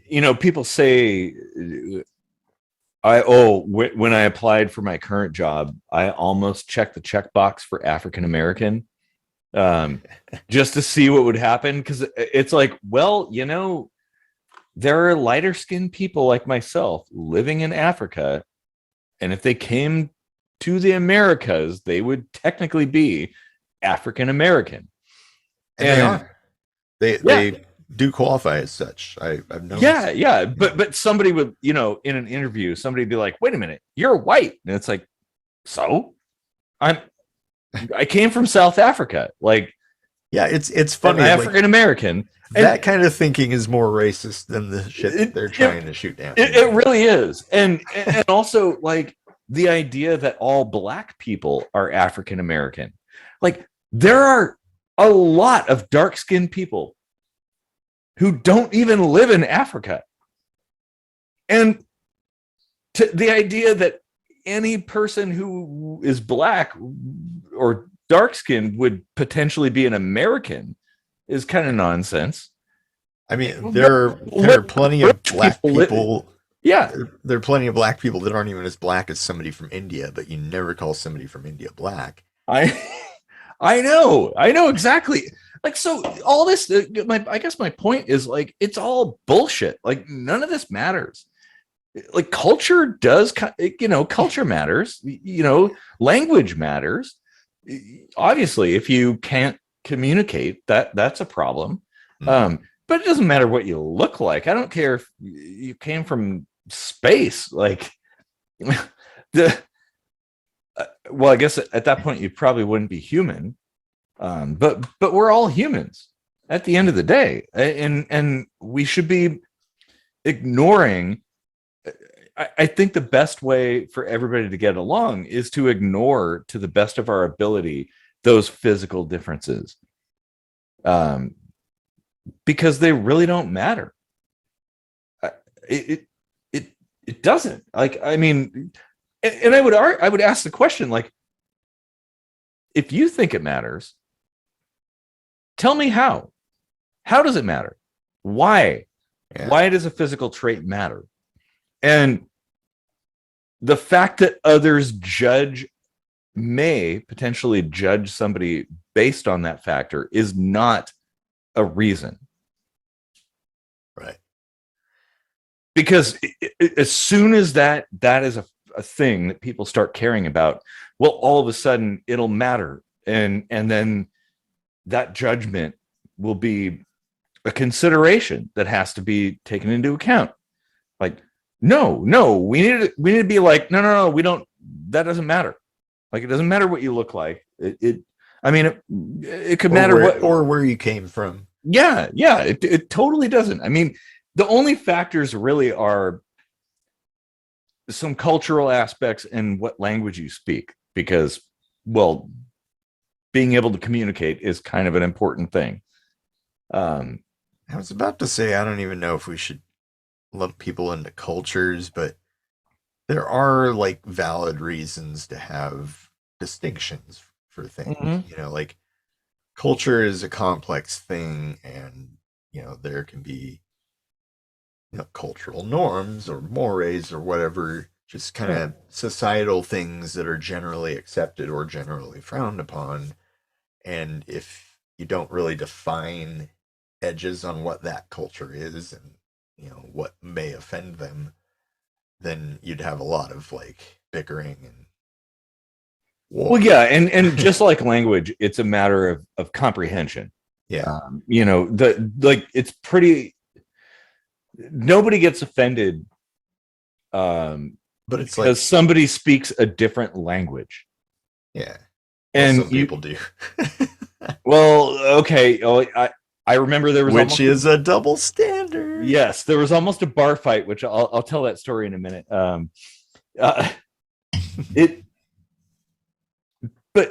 you know, people say when I applied for my current job, I almost checked the checkbox for African American, just to see what would happen, because it's like, well, you know, there are lighter skinned people like myself living in Africa, and if they came to the Americas, they would technically be African American. And they are. Yeah, They do qualify as such. I've known. yeah. But somebody would, you know, in an interview, somebody would be like, "Wait a minute, you're white," and it's like, so I came from South Africa. Like, yeah, it's funny. African American. That kind of thinking is more racist than the shit they're trying to shoot down. It really is, and also like the idea that all black people are African American. Like there are a lot of dark skinned people who don't even live in Africa, and the idea that any person who is black or dark skinned would potentially be an American is kind of nonsense. I mean, there are plenty of black people. Yeah, there are plenty of black people that aren't even as black as somebody from India, but you never call somebody from India black. I know exactly. Like, so all this, I guess my point is like, it's all bullshit. Like none of this matters. Like culture does, you know, culture matters, you know, language matters. Obviously, if you can't communicate, that's a problem. Mm-hmm. But it doesn't matter what you look like. I don't care if you came from space. Like well, I guess at that point you probably wouldn't be human. But we're all humans at the end of the day, and we should be ignoring I think the best way for everybody to get along is to ignore, to the best of our ability, those physical differences, because they really don't matter. It it it doesn't. Like, I mean, and I would ask the question, like, if you think it matters, tell me how. How does it matter? Why? Yeah. Why does a physical trait matter? And the fact that others may potentially judge somebody based on that factor is not a reason. Right. Because as soon as that is a thing that people start caring about, well, all of a sudden it'll matter. And then that judgment will be a consideration that has to be taken into account. Like, no, we need to be like, no, we don't, that doesn't matter. Like, it doesn't matter what you look like. It could matter or where you came from. Yeah, it totally doesn't. I mean, the only factors really are some cultural aspects and what language you speak, because, well, being able to communicate is kind of an important thing. I was about to say, I don't even know if we should lump people into cultures, but there are like valid reasons to have distinctions for things. Mm-hmm. You know, like culture is a complex thing, and you know, there can be, you know, cultural norms or mores or whatever, just kind of societal things that are generally accepted or generally frowned upon. And if you don't really define edges on what that culture is and, you know, what may offend them, then you'd have a lot of like bickering and war. Well, yeah, and just like language, it's a matter of comprehension. Yeah. You know, it's pretty, nobody gets offended but it's because like somebody speaks a different language. Yeah. And some people do. Well, okay. I remember there was which is a double standard. Yes, there was almost a bar fight, which I'll tell that story in a minute. But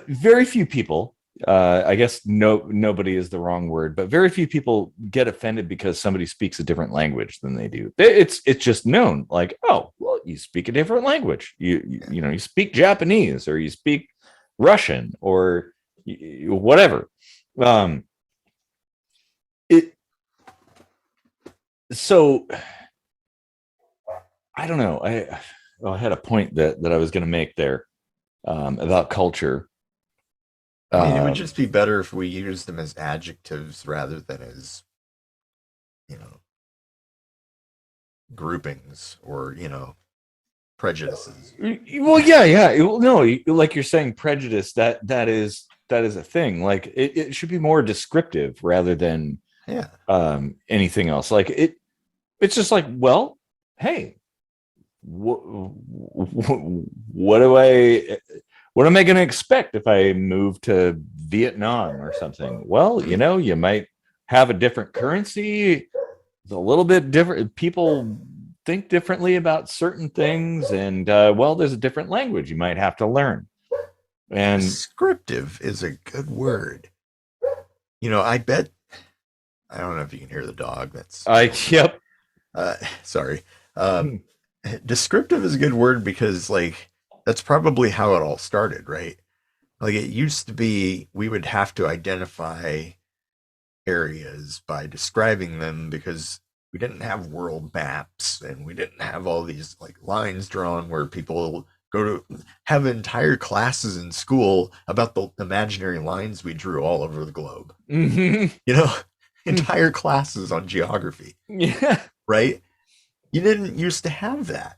very few people, I guess nobody is the wrong word, but very few people get offended because somebody speaks a different language than they do. It's just known, like, oh, well, you speak a different language. You know, you speak Japanese, or you speak Russian, or whatever. So I don't know. I had a point that I was going to make there about culture. I mean, it would just be better if we used them as adjectives rather than as, you know, groupings or, you know, prejudices. Well, yeah. No, like you're saying, prejudice, that is a thing. Like, it should be more descriptive rather than anything else. Like, it's just like, well, hey, what am I going to expect if I move to Vietnam or something? Well, you know, you might have a different currency. It's a little bit different. People think differently about certain things, and well, there's a different language you might have to learn. And descriptive is a good word. You know, I bet, I don't know if you can hear the dog. Yep. Sorry. Descriptive is a good word because, like, that's probably how it all started, right? Like, it used to be we would have to identify areas by describing them because we didn't have world maps and we didn't have all these like lines drawn where people go to have entire classes in school about the imaginary lines we drew all over the globe. Mm-hmm. You know, entire classes on geography. Yeah. Right? You didn't used to have that.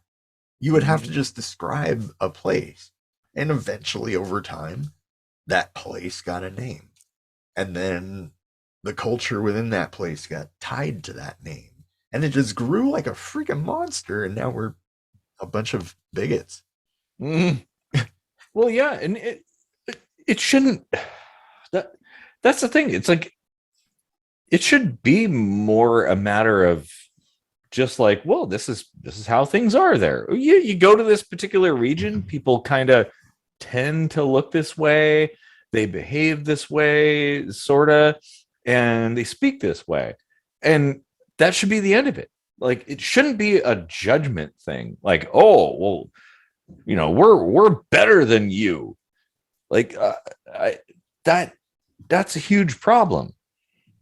You would have to just describe a place. And eventually, over time, that place got a name. And then the culture within that place got tied to that name. And it just grew like a freaking monster. And now we're a bunch of bigots. Mm-hmm. Well, yeah. And it shouldn't. That's the thing. It's like, it should be more a matter of just like, well, this is how things are there. You go to this particular region, people kind of tend to look this way, they behave this way, sort of, and they speak this way. And that should be the end of it. Like, it shouldn't be a judgment thing. Like, oh, well, we're better than you. Like, that's a huge problem.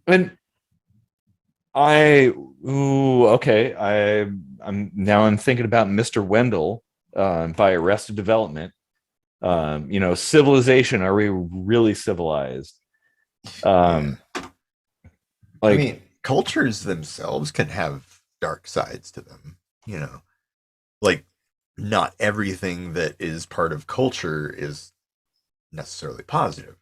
And I'm thinking about Mr. Wendell by Arrested Development. Civilization. Are we really civilized? I mean, cultures themselves can have dark sides to them. Like, not everything that is part of culture is necessarily positive.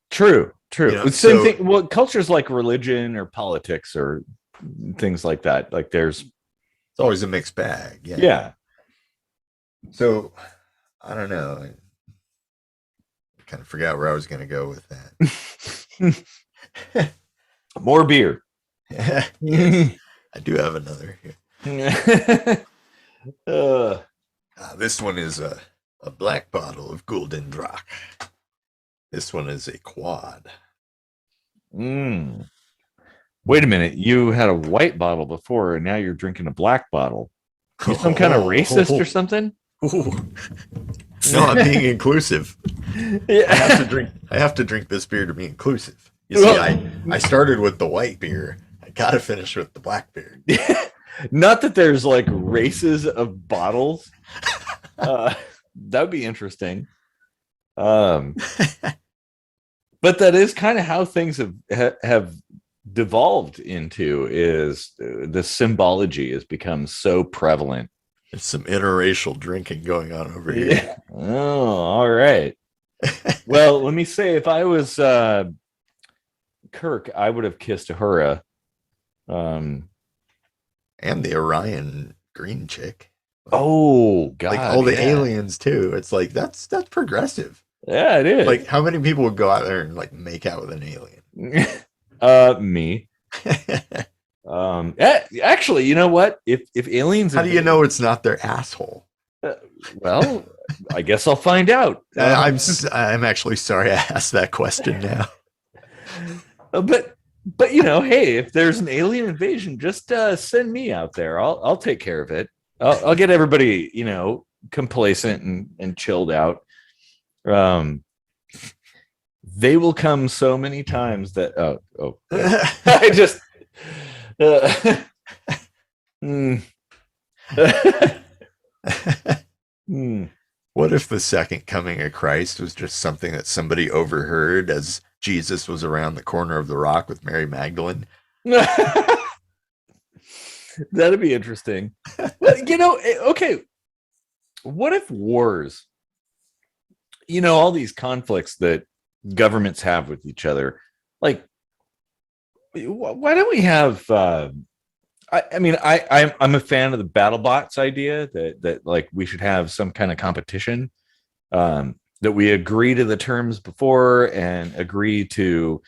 True. Same thing. Well, cultures like religion or politics or things like that. Like, it's always a mixed bag. Yeah. So I don't know. I kind of forgot where I was going to go with that. More beer. Yes, I do have another here. This one is a black bottle of Golden Drak. This one is a quad. Wait a minute. You had a white bottle before, and now you're drinking a black bottle. You some kind of racist or something? No, I'm being inclusive. Yeah. I have to drink this beer to be inclusive. You see, I started with the white beer. I gotta finish with the black beer. Not that there's like races of bottles. That would be interesting. But that is kind of how things have devolved into, is the symbology has become so prevalent. There's some interracial drinking going on over here. Oh, all right. Well, let me say, if I was Kirk, I would have kissed Uhura. And the Orion green chick. Oh, God. Like all the aliens, too. It's like, that's progressive. Yeah, it is. Like, how many people would go out there and like make out with an alien? Me. Actually, you know what? If aliens, how do you know it's not their asshole? Well, I guess I'll find out. I'm actually sorry I asked that question now. But hey, if there's an alien invasion, just send me out there. I'll take care of it. I'll get everybody, complacent and chilled out. They will come so many times that I just What if the second coming of Christ was just something that somebody overheard as Jesus was around the corner of the rock with Mary Magdalene? That'd be interesting. Okay. What if wars, all these conflicts that governments have with each other, like, why don't we have I'm a fan of the BattleBots idea that like we should have some kind of competition, that we agree to the terms before and agree to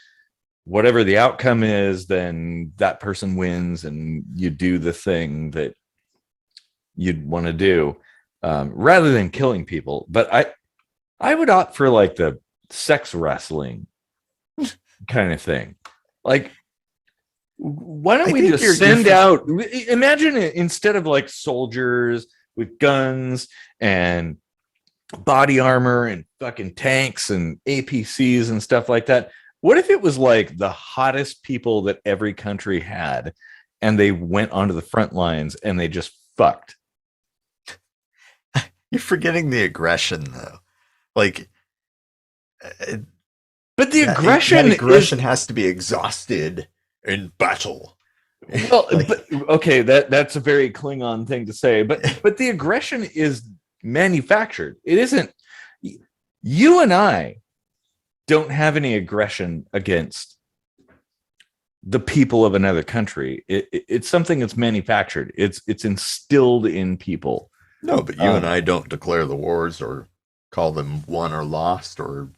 whatever the outcome is, then that person wins and you do the thing that you'd want to do, rather than killing people. But I would opt for like the sex wrestling kind of thing. Like, why don't we just send out, imagine it, instead of like soldiers with guns and body armor and fucking tanks and APCs and stuff like that. What if it was like the hottest people that every country had, and they went onto the front lines and they just fucked? You're forgetting the aggression, though. Like, but the aggression has to be exhausted in battle. Well, okay, that's a very Klingon thing to say, but the aggression is manufactured. It isn't. You and I don't have any aggression against the people of another country. It's something that's manufactured. It's instilled in people. No, but you and I don't declare the wars or call them won or lost or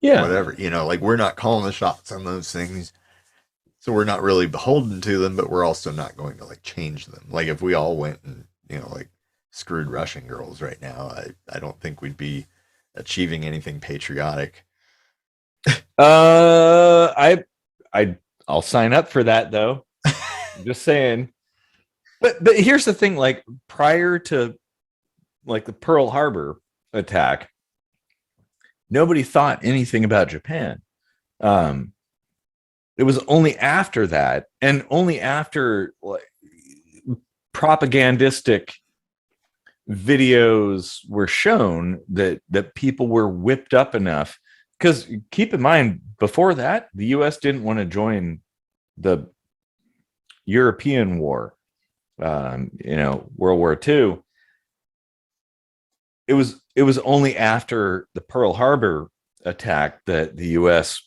whatever. Like, we're not calling the shots on those things. So we're not really beholden to them, but we're also not going to like change them. Like if we all went and, like screwed Russian girls right now, I don't think we'd be achieving anything patriotic. I I'll sign up for that though. Just saying. But here's the thing, like prior to like the Pearl Harbor attack, nobody thought anything about Japan. Um, it was only after that, and only after like propagandistic videos were shown that people were whipped up enough. Because keep in mind, before that, the U.S. didn't want to join the European war, World War II. It was only after the Pearl Harbor attack that the U.S.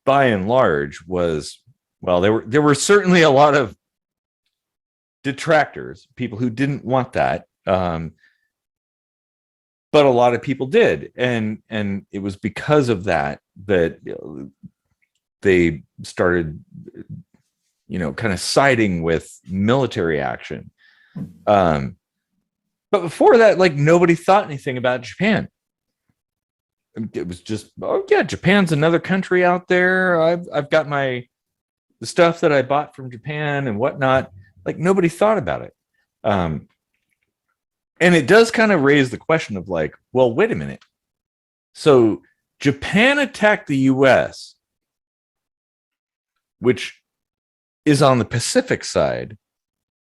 by and large was, well, there were certainly a lot of detractors, people who didn't want that, but a lot of people did, and it was because of that that they started, kind of siding with military action. But before that, like nobody thought anything about Japan. It was just, oh yeah, Japan's another country out there. I've got the stuff that I bought from Japan and whatnot. Like nobody thought about it. And it does kind of raise the question of like, well, wait a minute. So Japan attacked the US, which is on the Pacific side,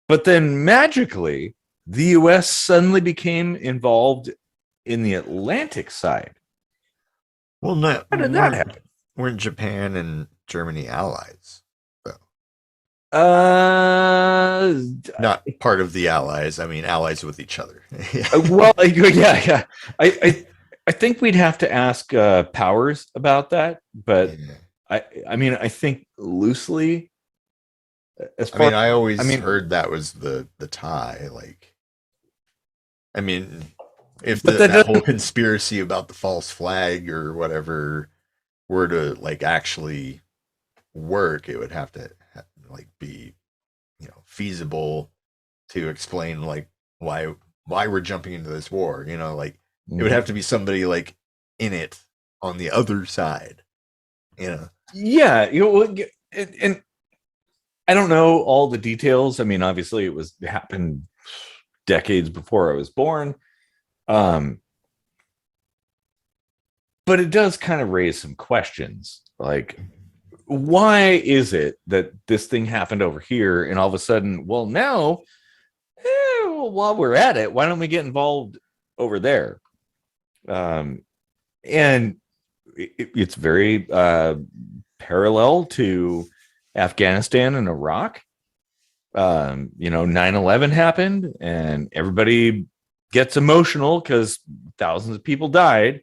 but then magically the US suddenly became involved in the Atlantic side. Well, no, How did that happen? Weren't Japan and Germany allies? So. Not part of the allies. I mean, allies with each other. Well, yeah. I think we'd have to ask Powers about that, but yeah. I mean, I think loosely. I always heard that was the tie. Like, I mean, if that whole conspiracy about the false flag or whatever were to like actually work, it would have to like be, feasible to explain like why we're jumping into this war. Like it would have to be somebody like in it on the other side. Yeah, and I don't know all the details. I mean, obviously, it happened decades before I was born. But it does kind of raise some questions, like why is it that this thing happened over here and all of a sudden, well, now, while we're at it, why don't we get involved over there? And it's very parallel to Afghanistan and Iraq. 9/11 happened and everybody gets emotional because thousands of people died.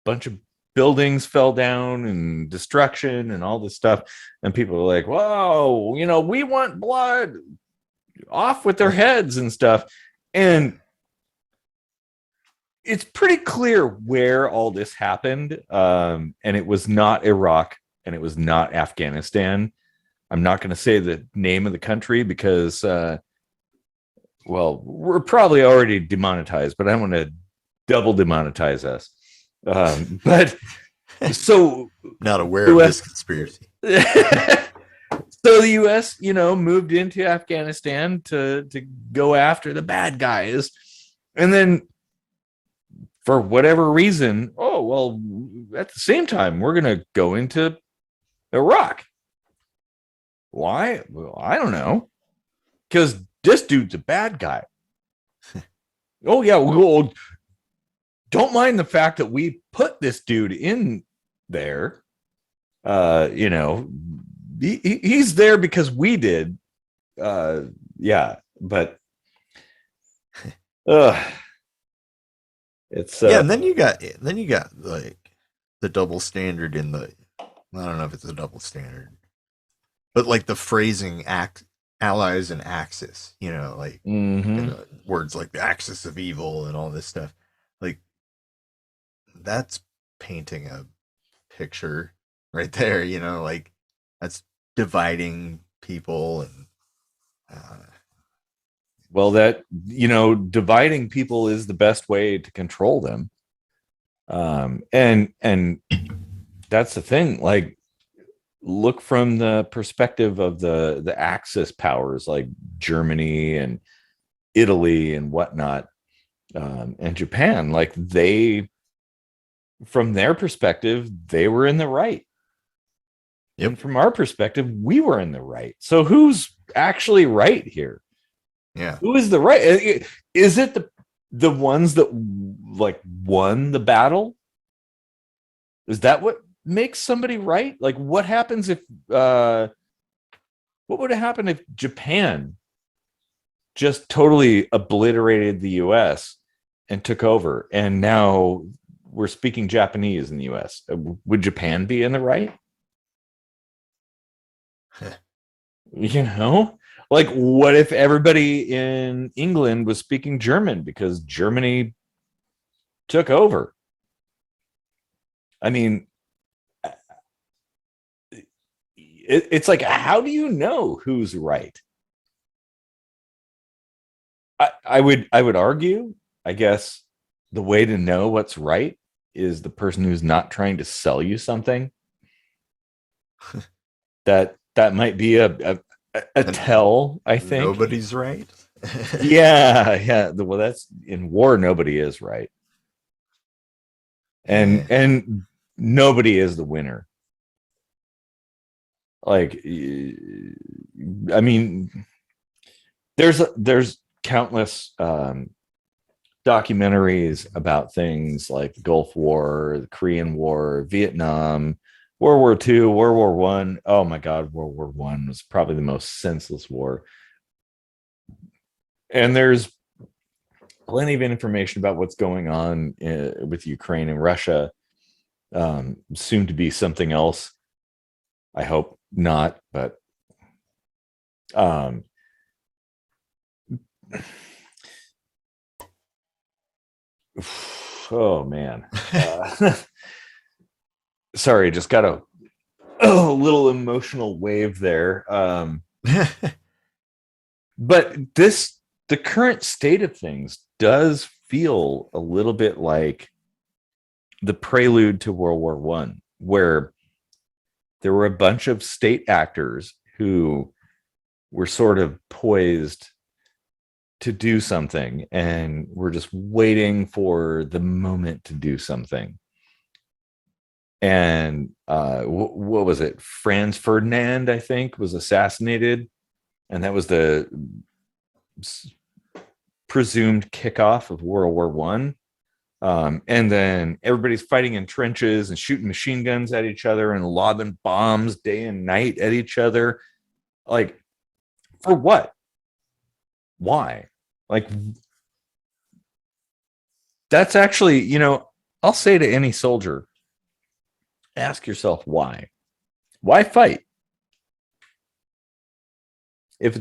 Bunch of buildings fell down and destruction and all this stuff. And people are like, whoa, we want blood, off with their heads and stuff. And it's pretty clear where all this happened. And it was not Iraq and it was not Afghanistan. I'm not going to say the name of the country because, we're probably already demonetized, but I don't want to double demonetize us. But so not aware of this conspiracy. So the US, moved into Afghanistan to go after the bad guys. And then for whatever reason, at the same time, we're going to go into Iraq. Why? Well, I don't know. Because this dude's a bad guy. Oh, yeah. Well, don't mind the fact that we put this dude in there. He's there because we did. Yeah, but it's yeah. And then you got like the double standard in the. I don't know if it's a double standard, but like the phrasing allies and axis. Words like the axis of evil and all this stuff. Like that's painting a picture right there. Like that's dividing people and Well, that, dividing people is the best way to control them. And that's the thing. Like, look from the perspective of the Axis powers like Germany and Italy and whatnot, and Japan. Like, from their perspective, they were in the right. Yep. And from our perspective, we were in the right. So who's actually right here? Yeah. Who is the right? Is it the ones that like won the battle? Is that what makes somebody right? Like, what happens if what would have happened if Japan just totally obliterated the US and took over, and now we're speaking Japanese in the US? Would Japan be in the right? Like, what if everybody in England was speaking German because Germany took over? I mean, it's like, how do you know who's right? I would argue, I guess, the way to know what's right is the person who's not trying to sell you something. That might be a tell, I think. Nobody's right. Yeah. Well, that's in war. Nobody is right, Yeah. and nobody is the winner. Like, I mean, there's countless documentaries about things like the Gulf War, the Korean War, Vietnam, World War II, World War One. Oh my God, World War One was probably the most senseless war. And there's plenty of information about what's going on with Ukraine and Russia. Soon to be something else. I hope not, but oh man. Sorry, just got a little emotional wave there. But the current state of things does feel a little bit like the prelude to World War One, where there were a bunch of state actors who were sort of poised to do something, and we're just waiting for the moment to do something. And what was it? Franz Ferdinand, I think, was assassinated, and that was the presumed kickoff of World War One. And then everybody's fighting in trenches and shooting machine guns at each other and lobbing bombs day and night at each other. Like, for what? Why? Like, that's actually, I'll say to any soldier, ask yourself why. Why fight? If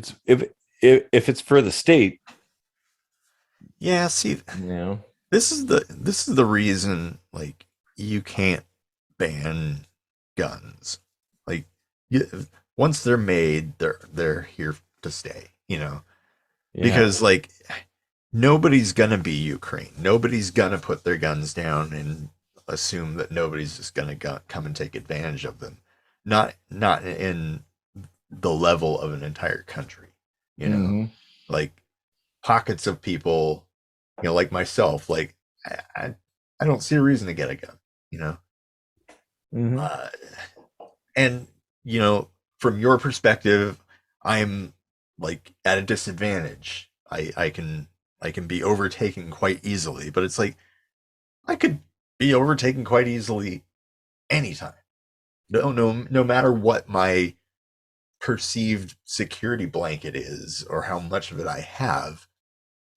it's for the state. Yeah, see, this is the reason, like, you can't ban guns. Like, once they're made, they're here to stay, because, like, nobody's gonna be Ukraine. Nobody's gonna put their guns down and assume that nobody's just gonna come and take advantage of them. Not in the level of an entire country, like pockets of people, like myself, like I don't see a reason to get a gun, and from your perspective, I'm like at a disadvantage. I can be overtaken quite easily, but it's like I could be overtaken quite easily anytime. No matter what my perceived security blanket is or how much of it I have,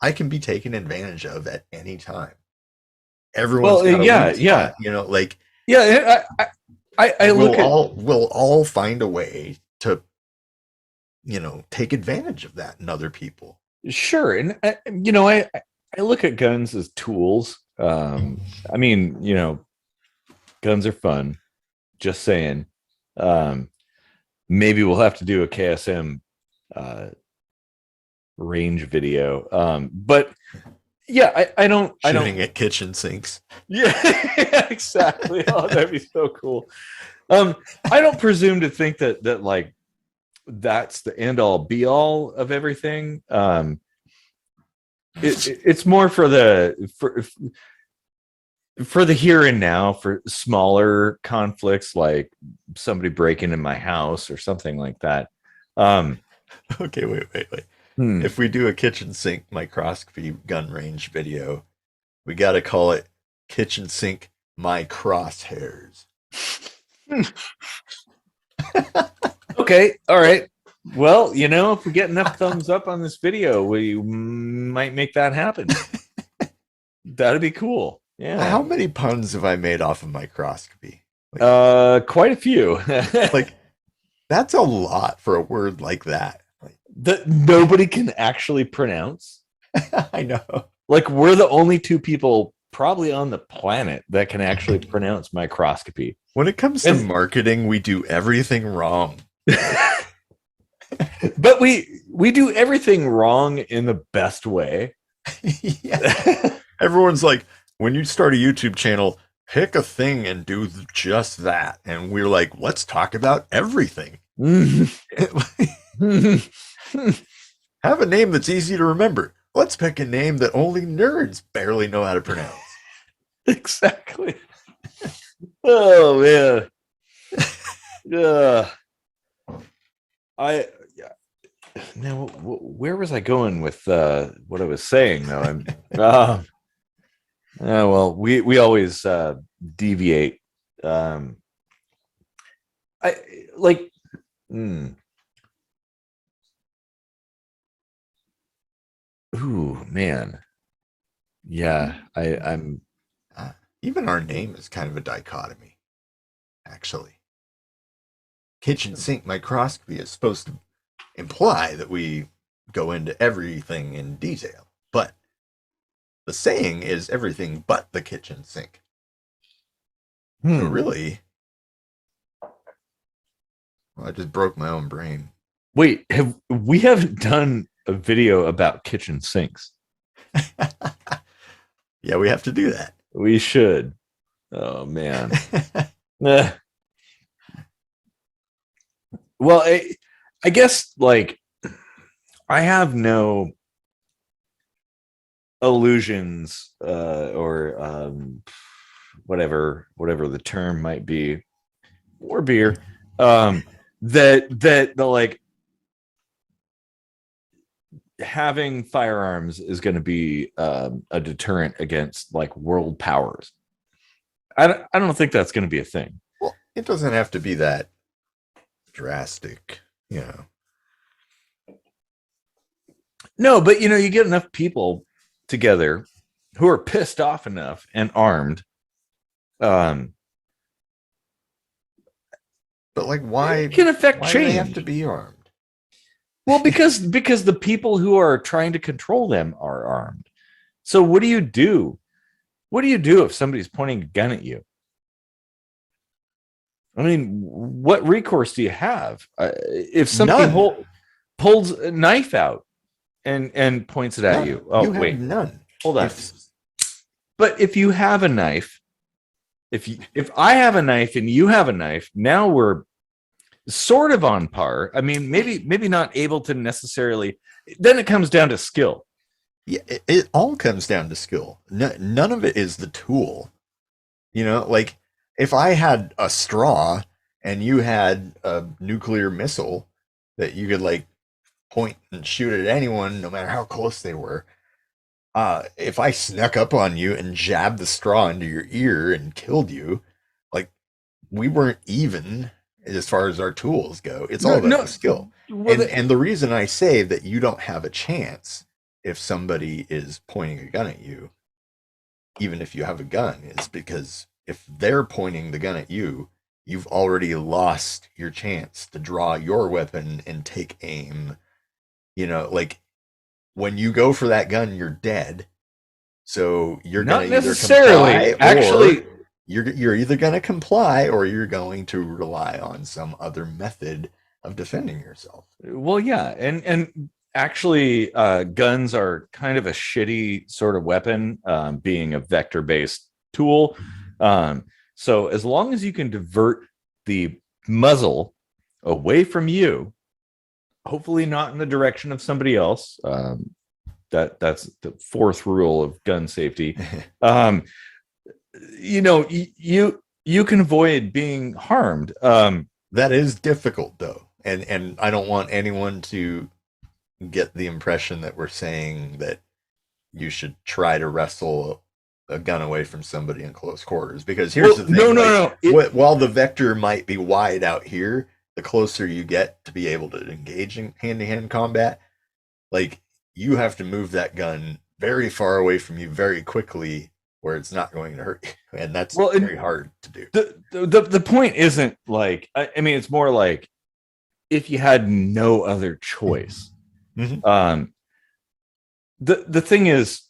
I can be taken advantage of at any time. Everyone's got a weak spot, like, yeah. I look at, we'll all find a way to take advantage of that in other people. Sure. And I look at guns as tools. I mean, guns are fun. Just saying. Maybe we'll have to do a KSM range video. But yeah, I don't Shooting at kitchen sinks. Yeah, exactly. Oh, that'd be so cool. I don't presume to think that like that's the end all be all of everything. It's more for the here and now, for smaller conflicts, like somebody breaking in my house or something like that. Okay, wait. Hmm. If we do a kitchen sink microscopy gun range video, we got to call it kitchen sink my crosshairs. Okay, all right. Well, if we get enough thumbs up on this video, we might make that happen. That'd be cool. Yeah. How many puns have I made off of microscopy? Quite a few. Like, that's a lot for a word like that. That nobody can actually pronounce. I know. Like, we're the only two people probably on the planet that can actually pronounce microscopy. When it comes to marketing, we do everything wrong. But we do everything wrong in the best way. Yeah. Everyone's like, when you start a YouTube channel, pick a thing and do just that. And we're like, let's talk about everything. Have a name that's easy to remember. Let's pick a name that only nerds barely know how to pronounce. Exactly. Oh man. Yeah. Now where was I going with what I was saying though? I'm well, we always deviate. I like Ooh, man. Yeah, I'm even our name is kind of a dichotomy, actually. Kitchen sink microscopy is supposed to imply that we go into everything in detail, but the saying is everything but the kitchen sink. So really, well, I just broke my own brain. Wait, we haven't done a video about kitchen sinks? Yeah, we have to do that. We should. Oh man. Well, I guess like I have no illusions or whatever the term might be, or beer, that the like having firearms is going to be a deterrent against like world powers. I don't think that's going to be a thing. Well, it doesn't have to be that drastic, No, but you get enough people together who are pissed off enough and armed. But like, why it can affect why change? Do they have to be armed? Well, because the people who are trying to control them are armed. So what do you do? What do you do if somebody's pointing a gun at you? I mean, what recourse do you have if somebody pulls a knife out and points it at you? Oh, wait, none. Hold on. But if you have a knife, if I have a knife and you have a knife, now we're sort of on par. I mean, maybe not able to necessarily. Then it comes down to skill. Yeah, it all comes down to skill. None of it is the tool. Like if I had a straw and you had a nuclear missile that you could like point and shoot at anyone, no matter how close they were. If I snuck up on you and jabbed the straw into your ear and killed you, like we weren't even as far as our tools go. It's all about the skill. Well, and the reason I say that you don't have a chance if somebody is pointing a gun at you, even if you have a gun, is because if they're pointing the gun at you, you've already lost your chance to draw your weapon and take aim. Like when you go for that gun, you're dead. So you're not necessarily. Actually, you're either going to comply or you're going to rely on some other method of defending yourself. Well, yeah, and actually, guns are kind of a shitty sort of weapon, being a vector-based tool. So as long as you can divert the muzzle away from you, hopefully not in the direction of somebody else. That's the fourth rule of gun safety. You can avoid being harmed. That is difficult though. And I don't want anyone to get the impression that we're saying that you should try to wrestle a gun away from somebody in close quarters, because here's the thing. No. While the vector might be wide out here, the closer you get to be able to engage in hand-to-hand combat, like, you have to move that gun very far away from you very quickly where it's not going to hurt you. And that's very hard to do. The point isn't like, I mean, it's more like if you had no other choice. Mm-hmm. The thing is,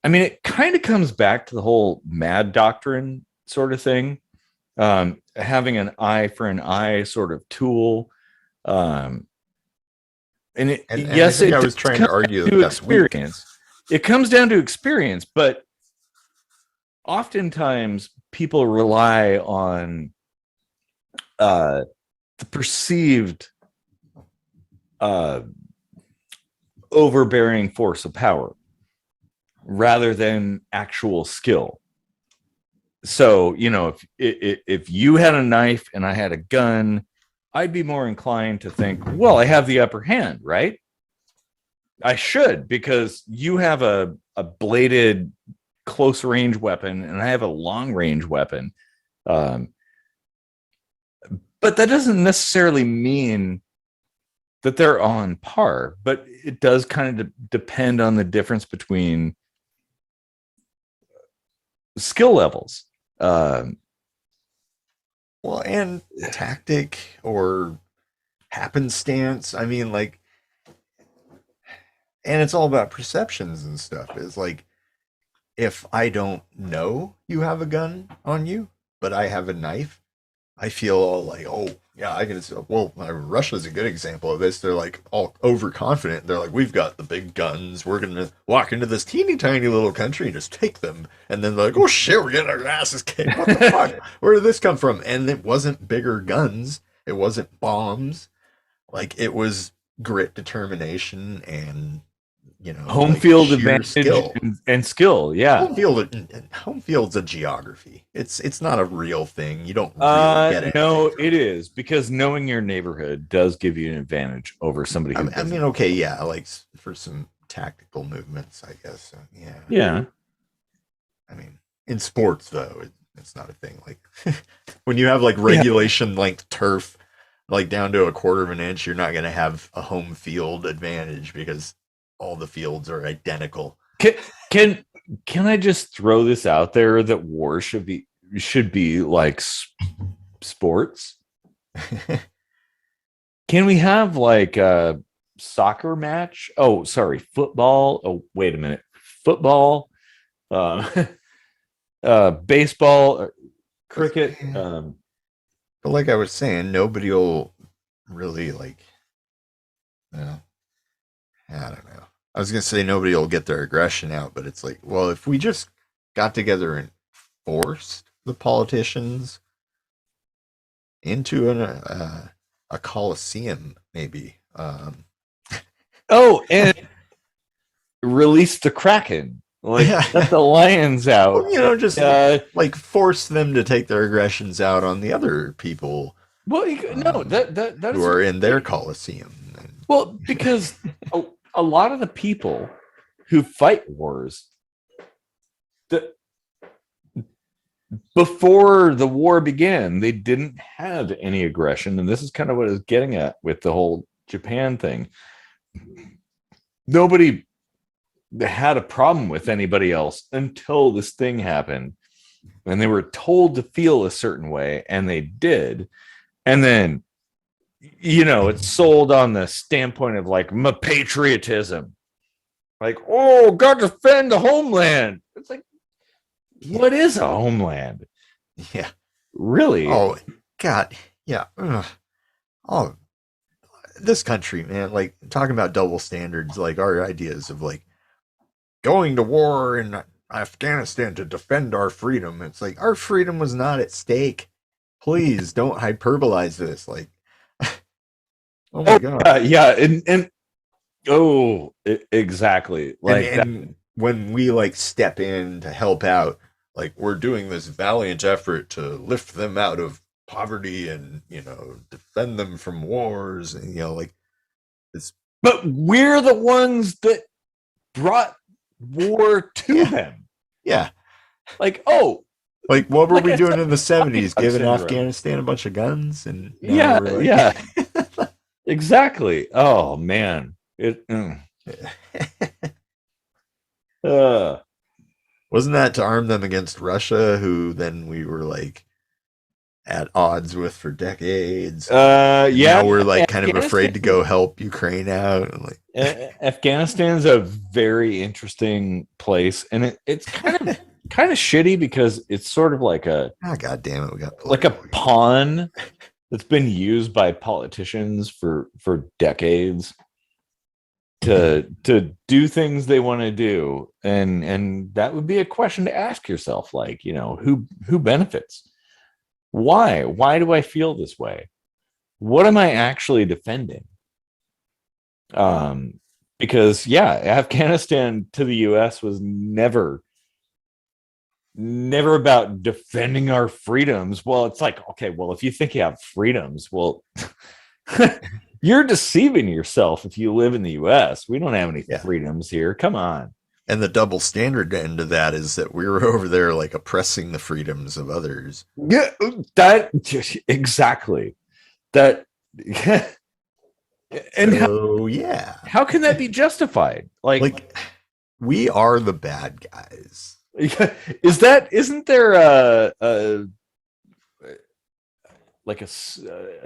I mean, it kind of comes back to the whole mad doctrine sort of thing. Having an eye for an eye sort of tool. And yes, I was trying to argue to experience. It comes down to experience, but oftentimes people rely on the perceived overbearing force of power rather than actual skill. So, if you had a knife and I had a gun, I'd be more inclined to think, well, I have the upper hand, right? I should, because you have a bladed close range weapon and I have a long range weapon. But that doesn't necessarily mean that they're on par, but it does kind of depend on the difference between skill levels. Well, and tactic or happenstance. I mean, like, and it's all about perceptions and stuff. It's like, if I don't know you have a gun on you, but I have a knife, I feel all like, oh, yeah, I can. Well, Russia's a good example of this. They're like all overconfident. They're like, we've got the big guns. We're going to walk into this teeny tiny little country and just take them. And then they're like, oh, shit, we're getting our asses kicked. What the fuck? Where did this come from? And it wasn't bigger guns. It wasn't bombs. Like, it was grit, determination, and, home like, field advantage and skill. Yeah. Home field's a geography. It's not a real thing. You don't really get it. No, it is, because knowing your neighborhood does give you an advantage over somebody who I mean, okay, yeah, like for some tactical movements, I guess. Yeah. I mean, in sports though, it's not a thing. Like when you have like regulation length turf, like down to a quarter of an inch, you're not going to have a home field advantage because all the fields are identical. Can I just throw this out there that war should be like sports? Can we have like a soccer match? Oh, sorry, football. Oh, wait a minute, football, baseball, cricket. But like I was saying, nobody will really like. I don't know. I was gonna say nobody will get their aggression out, but it's like, well, if we just got together and forced the politicians into a coliseum, maybe. And release the Kraken, like let the lions out. Well, just like force them to take their aggressions out on the other people. Well, that who are in their coliseum. Well, because a lot of the people who fight wars, before the war began, they didn't have any aggression. And this is kind of what I was getting at with the whole Japan thing. Nobody had a problem with anybody else until this thing happened. And they were told to feel a certain way, and they did. And then, it's sold on the standpoint of like patriotism. Like, oh, got to defend the homeland. It's like, Yeah. what is a homeland? Yeah. Really? Oh God. Yeah. Ugh. Oh, this country, man. Like talking about double standards, like our ideas of like going to war in Afghanistan to defend our freedom. It's like our freedom was not at stake. Please don't hyperbolize this. Like, oh my Oh, God. yeah. And oh, exactly. and Like that. and when we like step in to help out, like we're doing this valiant effort to lift them out of poverty and defend them from wars, and like it's But we're the ones that brought war to yeah, them. yeah. Like, oh, Like what were like we I doing said, in the 70s, Dog giving syndrome. Afghanistan a bunch of guns, and now Yeah, we're yeah, like exactly. Oh man, uh, wasn't that to arm them against Russia, who then we were like at odds with for decades, and yeah. now we're like kind of Afghanistan. afraid to go help Ukraine out, and like Afghanistan's a very interesting place, and it's kind of shitty because it's sort of like oh god damn it, we got like a political again. pawn that's been used by politicians for decades to do things they want to do, and that would be a question to ask yourself, like, who benefits, why do I feel this way, what am I actually defending? um because yeah, Afghanistan to the US was never about defending our freedoms. Well, it's like, okay, well, if you think you have freedoms, well, you're deceiving yourself if you live in the US. We don't have any Yeah. freedoms here. Come on. And the double standard end of that is that we were over there like oppressing the freedoms of others. Yeah, that exactly. That and So yeah, how can that be justified? like we are the bad guys. Isn't there a like a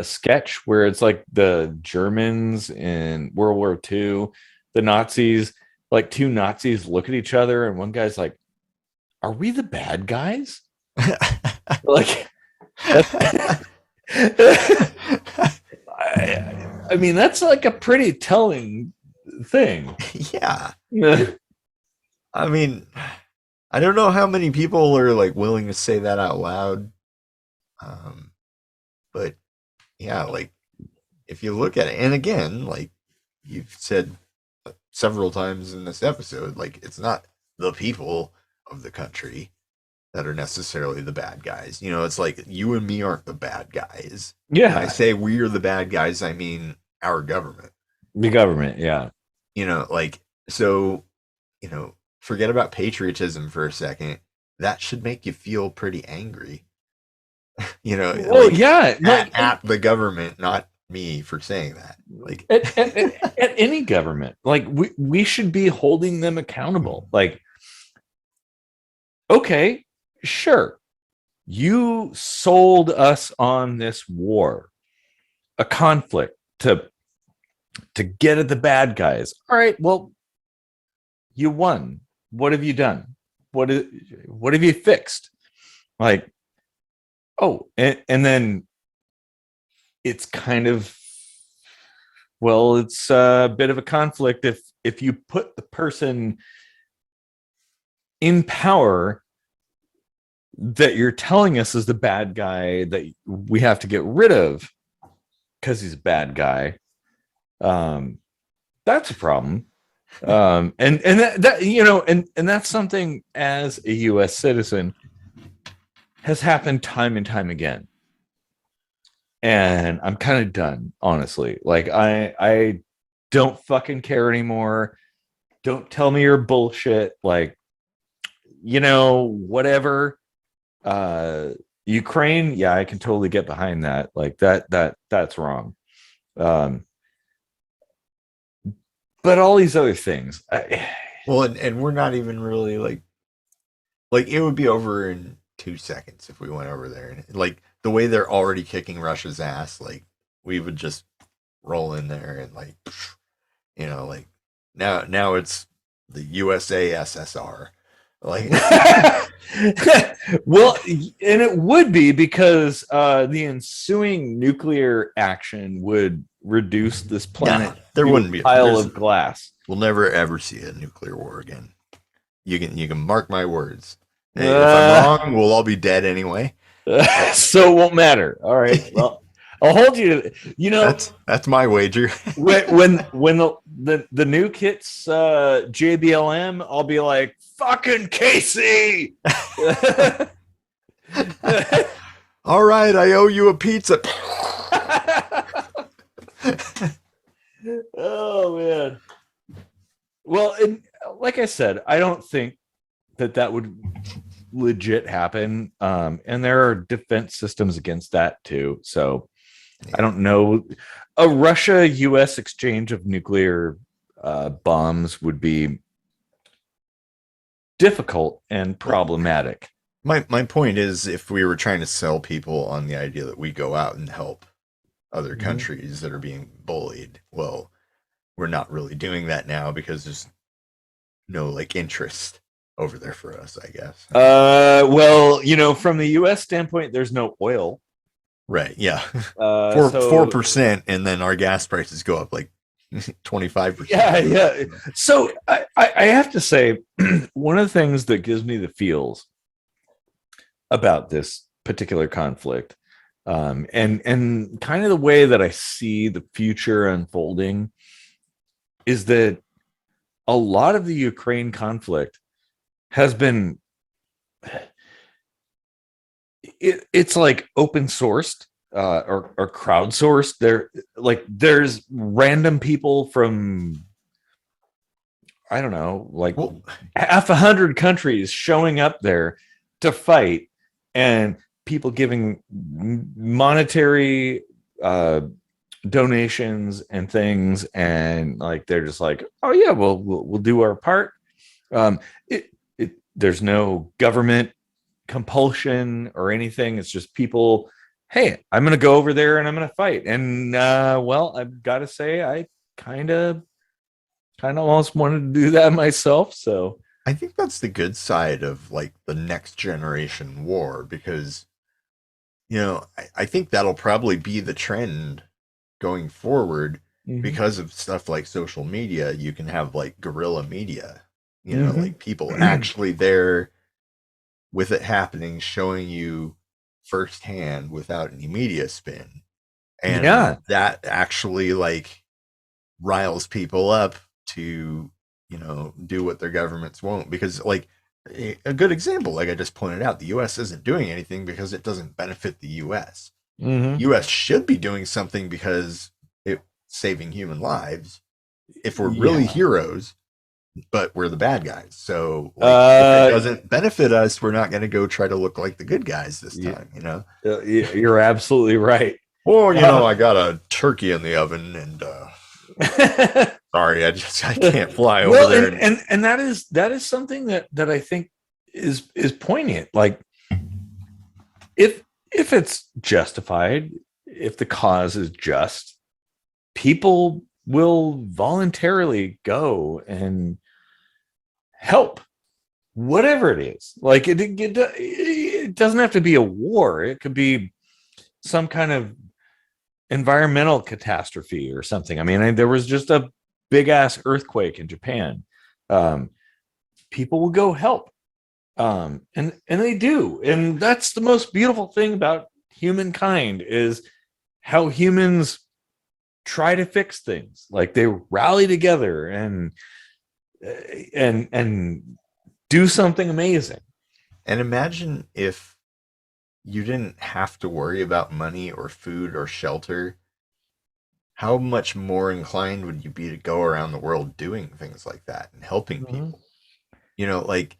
sketch where it's like the Germans in World War II, the Nazis, like two Nazis look at each other and one guy's like, "Are we the bad guys?" Like, I mean, that's like a pretty telling thing. Yeah. I mean, I don't know how many people are like willing to say that out loud. But yeah, like if you look at it, and again, like you've said several times in this episode, like it's not the people of the country that are necessarily the bad guys. It's like you and me aren't the bad guys. When I Yeah, say we are the bad guys, I mean our government. the government. Yeah, Like so, forget about patriotism for a second. That should make you feel pretty angry. well, Like yeah, like at the government, not me for saying that. Like, at any government, like we should be holding them accountable. Like, okay, sure, you sold us on this war, a conflict to get at the bad guys. All right, well, you won. What have you done? What have you fixed? Like, oh, and then it's kind of, well, it's a bit of a conflict if you put the person in power that you're telling us is the bad guy that we have to get rid of because he's a bad guy. That's a problem. And that and that's something as a US citizen has happened time and time again. And I'm kind of done, honestly. Like I don't fucking care anymore. Don't tell me your bullshit. Like, whatever. Ukraine, yeah, I can totally get behind that. Like that's wrong. Um, but all these other things, well, and we're not even really like it would be over in 2 seconds if we went over there, and like the way they're already kicking Russia's ass, like we would just roll in there and like, like now it's the USA SSR. Like, Well, and it would be because the ensuing nuclear action would reduce this nah, planet there to a wouldn't be. pile of glass. We'll never ever see a nuclear war again. You can mark my words. Hey, if I'm Uh, wrong, we'll all be dead anyway. But so it won't matter. All right. Well, I'll hold you to, that's my wager. when the new kits JBLM, I'll be like, fucking Casey. All right, I owe you a pizza. Oh man. Well, and like I said, I don't think that would legit happen. And there are defense systems against that too. So I don't know. A Russia-US exchange of nuclear bombs would be difficult and problematic. My point is, if we were trying to sell people on the idea that we go out and help other countries that are being bullied, well, we're not really doing that now because there's no like interest over there for us, I guess. Well, from the US standpoint, there's no oil. Right, yeah. So 4%, and then our gas prices go up like 25%. yeah. So I have to say, one of the things that gives me the feels about this particular conflict, and kind of the way that I see the future unfolding, is that a lot of the Ukraine conflict has been it's like open sourced or crowdsourced. There's random people from, I don't know, like Well, half 100 countries showing up there to fight, and people giving monetary donations and things, and like they're just like, oh yeah, we'll do our part. There's no government compulsion or anything. It's just people, hey, I'm gonna go over there and I'm gonna fight. And well, I've got to say, I kind of almost wanted to do that myself. So I think that's the good side of like the next generation war, because I think that'll probably be the trend going forward. Because of stuff like social media, you can have like guerrilla media, like people actually there with it happening, showing you firsthand without any media spin. And yeah, that actually like riles people up to, do what their governments won't. Because like a good example, like I just pointed out, the US isn't doing anything because it doesn't benefit the US. US should be doing something because it's saving human lives if we're really heroes, but we're the bad guys. So like, if it doesn't benefit us, we're not going to go try to look like the good guys this time, You're absolutely right. Or, I got a turkey in the oven and sorry, I can't fly over there. And that is something that I think is poignant. Like if it's justified, if the cause is just, people will voluntarily go and help, whatever it is. Like it doesn't have to be a war. It could be some kind of environmental catastrophe or something. I mean, there was just a big ass earthquake in Japan. People will go help, and they do, and that's the most beautiful thing about humankind, is how humans try to fix things. Like they rally together and do something amazing. And imagine if you didn't have to worry about money or food or shelter, how much more inclined would you be to go around the world doing things like that and helping people? Like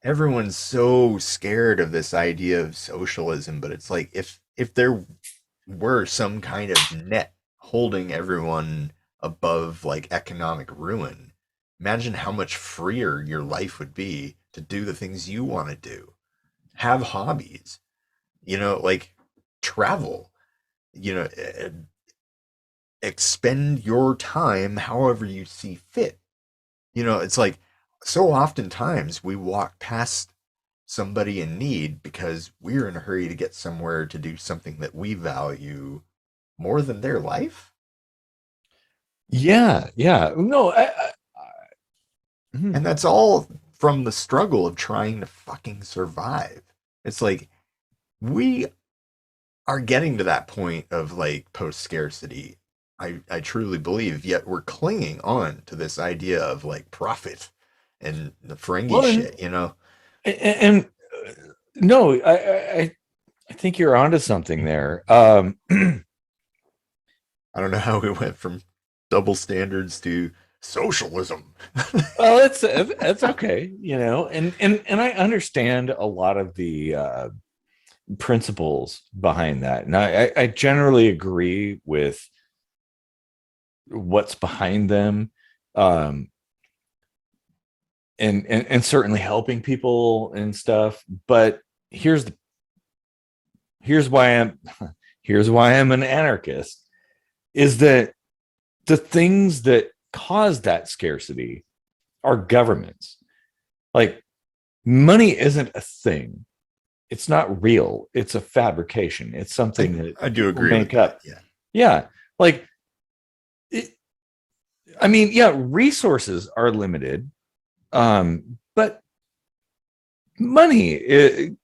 everyone's so scared of this idea of socialism, but it's like if there were some kind of net holding everyone above like economic ruin, imagine how much freer your life would be to do the things you want to do, have hobbies, like travel, expend your time however you see fit. It's like so oftentimes we walk past somebody in need because we're in a hurry to get somewhere to do something that we value more than their life. Yeah, yeah. No, And that's all from the struggle of trying to fucking survive. It's like we are getting to that point of like post scarcity. I truly believe, yet we're clinging on to this idea of like profit and the Ferengi well, shit, you know? no, I think you're onto something there. I don't know how we went from double standards to socialism. Well, it's okay, and I understand a lot of the principles behind that, and I generally agree with what's behind them, um, and certainly helping people and stuff. But here's why I'm here's why I'm an anarchist, is that the things that cause that scarcity are governments. Like, money isn't a thing. It's not real. It's a fabrication. It's something that I do people agree with make that. up. Yeah. Yeah. Like, it, I mean, yeah, resources are limited. But money,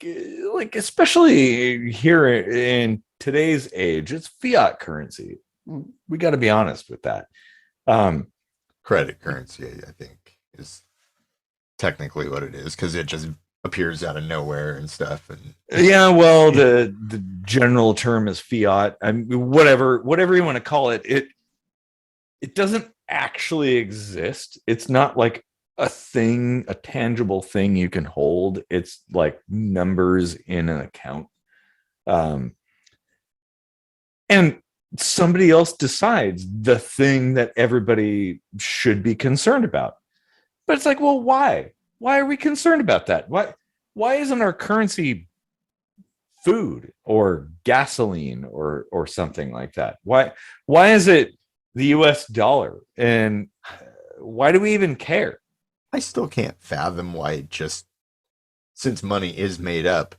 like, especially here in today's age, it's fiat currency. We got to be honest with that. Um, Credit currency, I think, is technically what it is because it just appears out of nowhere and stuff. And yeah, well, the general term is fiat. I mean, whatever you want to call it, it doesn't actually exist. It's not like a thing, a tangible thing you can hold. It's like numbers in an account. Um, and somebody else decides the thing that everybody should be concerned about. But it's like, well, why? Why are we concerned about that? Why isn't our currency food or gasoline or something like that? Why is it the US dollar? And why do we even care? I still can't fathom why just since money is made up,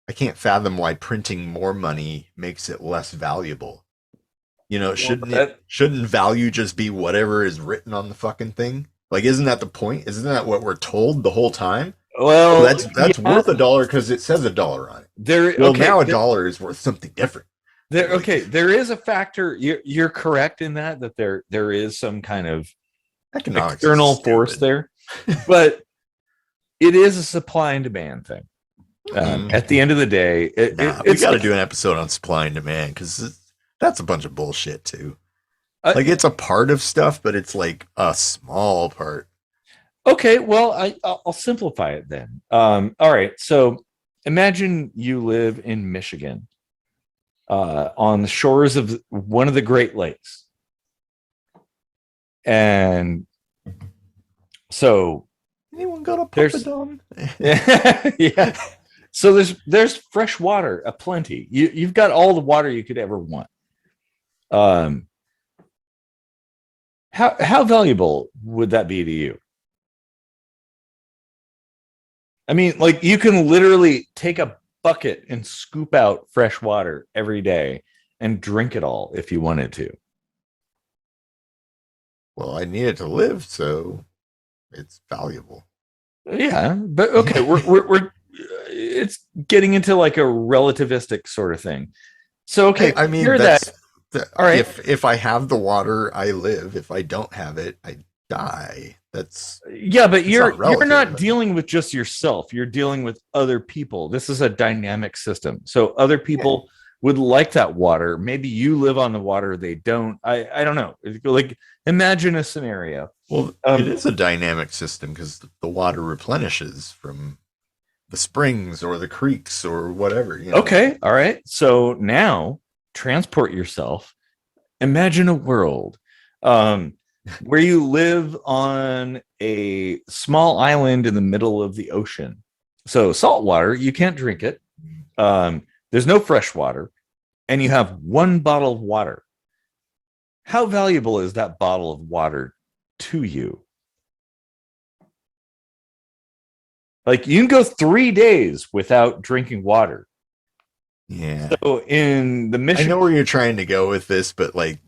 I can't fathom why printing more money makes it less valuable. You know, Well, shouldn't value just be whatever is written on the fucking thing? Like, isn't that the point? Isn't that what we're told the whole time? Oh, well, that's yeah, worth $1 because it says $1 on it. there. Well, Okay, now $1 is worth something different. Like, okay. There is a factor. You're correct in that there is some kind of economics is external force stupid. there, but it is a supply and demand thing. At the end of the day, We it's got to like, do an episode on supply and demand because that's a bunch of bullshit too. uh, Like, it's a part of stuff, but it's like a small part. okay. Well, I'll simplify it then. All right. So imagine you live in Michigan, on the shores of one of the Great Lakes, and so Anyone got a there's papadon? yeah. So there's fresh water aplenty. You've got all the water you could ever want. Um, how valuable would that be to you? I mean, like, you can literally take a bucket and scoop out fresh water every day and drink it all if you wanted to. Well, I need it to live, so it's valuable. Yeah, but okay, we're it's getting into like a relativistic sort of thing. So okay, I mean, hear that. that's the, All right. if I have the water, I live. If I don't have it, I die. That's Yeah, but it's not you're relative, not but dealing with just yourself. You're dealing with other people. This is a dynamic system. So other yeah. people would like that water. Maybe you live on the water, they don't. I don't know. Like, imagine a scenario. Well, it is a dynamic system because the water replenishes from the springs or the creeks or whatever, you know. Okay, all right. So now transport yourself. Imagine a world, where you live on a small island in the middle of the ocean. So salt water, you can't drink it. There's no fresh water, and you have one bottle of water. How valuable is that bottle of water to you? Like you can go 3 days without drinking water. Yeah. So in the I mission, know where you're trying to go with this, but like,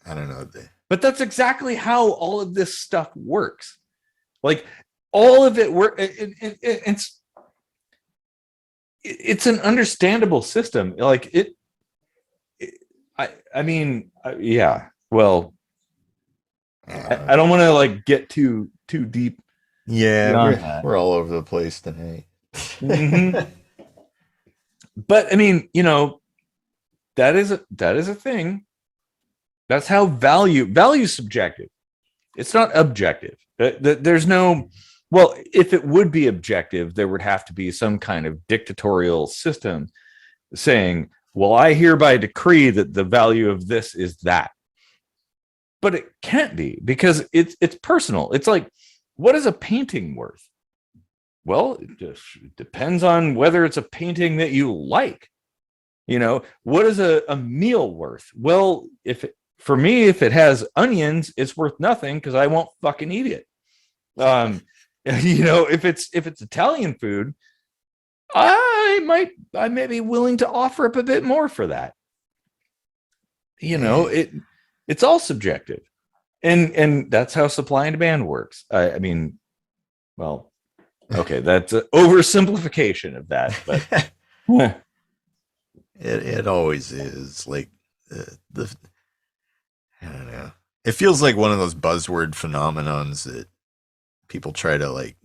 I don't know. but that's exactly how all of this stuff works. Like all of it work. It's an understandable system. Like I mean, yeah. Well, I don't want to like get too deep Yeah, beyond we're that. we're all over the place tonight. Hmm. But I mean, that is a thing. That's how value is subjective. It's not objective. There's no, well, if it would be objective, there would have to be some kind of dictatorial system saying, well, I hereby decree that the value of this is that. But it can't be because it's personal. It's like, what is a painting worth? Well, it just depends on whether it's a painting that you like. What is a meal worth? Well, for me, if it has onions, it's worth nothing because I won't fucking eat it. Um, if it's Italian food, I may be willing to offer up a bit more for that. It's all subjective, and that's how supply and demand works. I mean, well, okay, that's an oversimplification of that, but it always is like the I don't know. It feels like one of those buzzword phenomenons that people try to like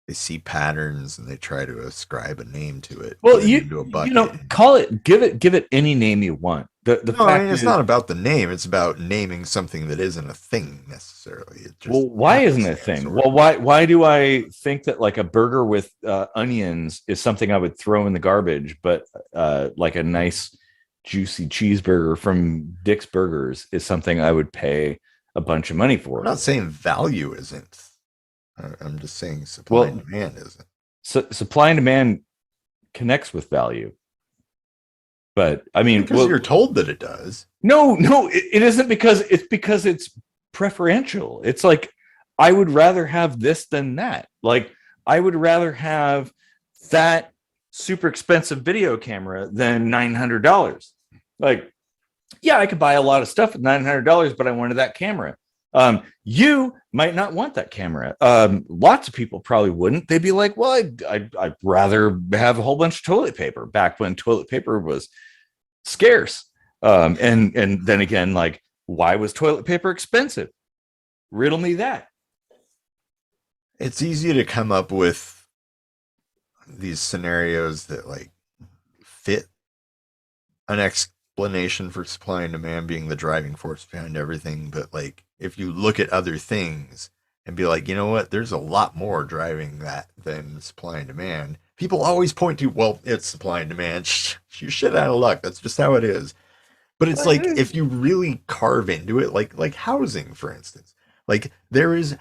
they see patterns and they try to ascribe a name to it, well, put it into a bucket. call it, give it any name you want. The No, I fact mean it's is, not about the name, it's about naming something that isn't a thing necessarily. It just well, why isn't it a happenstance thing? or Well, why do I think that like a burger with onions is something I would throw in the garbage, but like a nice juicy cheeseburger from Dick's Burgers is something I would pay a bunch of money I'm for? not saying value isn't. I'm just saying supply and Well, demand isn't. supply and demand connects with value, but I mean, Because you're well, told that it does. no, it isn't because it's preferential. It's like I would rather have this than that. Like I would rather have that super expensive video camera than $900. Like, yeah, I could buy a lot of stuff at $900, but I wanted that camera. You might not want that camera. Lots of people probably wouldn't. They'd be like, well, I'd rather have a whole bunch of toilet paper back when toilet paper was scarce. And then again, like, why was toilet paper expensive? Riddle me that. It's easy to come up with these scenarios that like fit an explanation for supply and demand being the driving force behind everything. But like, if you look at other things and be like, you know what, there's a lot more driving that than supply and demand. People always point to, well, it's supply and demand. You shit out of luck. That's just how it is. But it's like if you really carve into it, like housing, for instance, like there is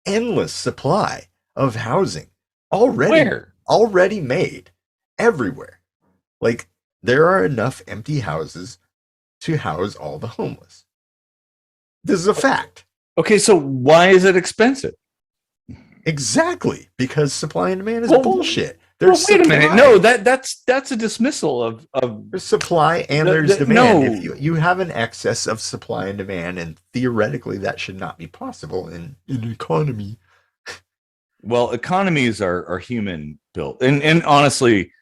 endless supply of housing already Where? already made everywhere. Like there are enough empty houses to house all the homeless. This is a fact. Okay, so why is it expensive? Exactly, because supply and demand is Well, bullshit. well, There's wait a supply. minute. No, that's a dismissal of There's supply and there's demand. no. If you have an excess of supply and demand, and theoretically that should not be possible in an economy. Well, economies are human built, and honestly,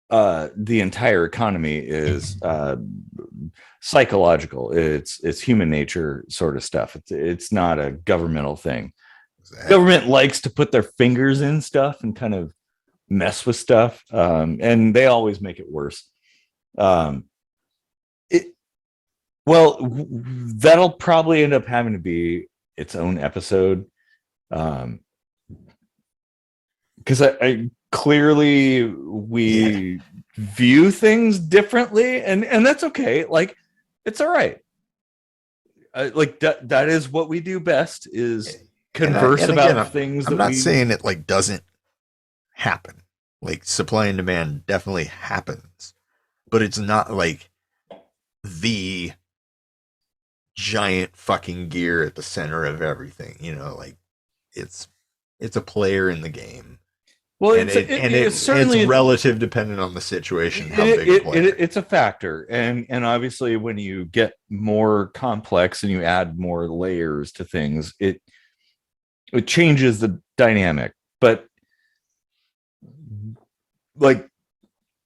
the entire economy is psychological. It's human nature sort of stuff. It's not a governmental thing. Exactly. Government likes to put their fingers in stuff and kind of mess with stuff, and they always make it worse. Um, it well, that'll probably end up having to be its own episode, because I clearly we view things differently, and that's okay. Like it's all right. Like that is what we do best is converse about things I'm that not we. saying it like doesn't happen. Like supply and demand definitely happens, but it's not like the giant fucking gear at the center of everything. You know, like it's it's a player in the game. Well, And it's certainly relative dependent on the situation, how big a player. it's a factor, and obviously when you get more complex and you add more layers to things, it changes the dynamic. But like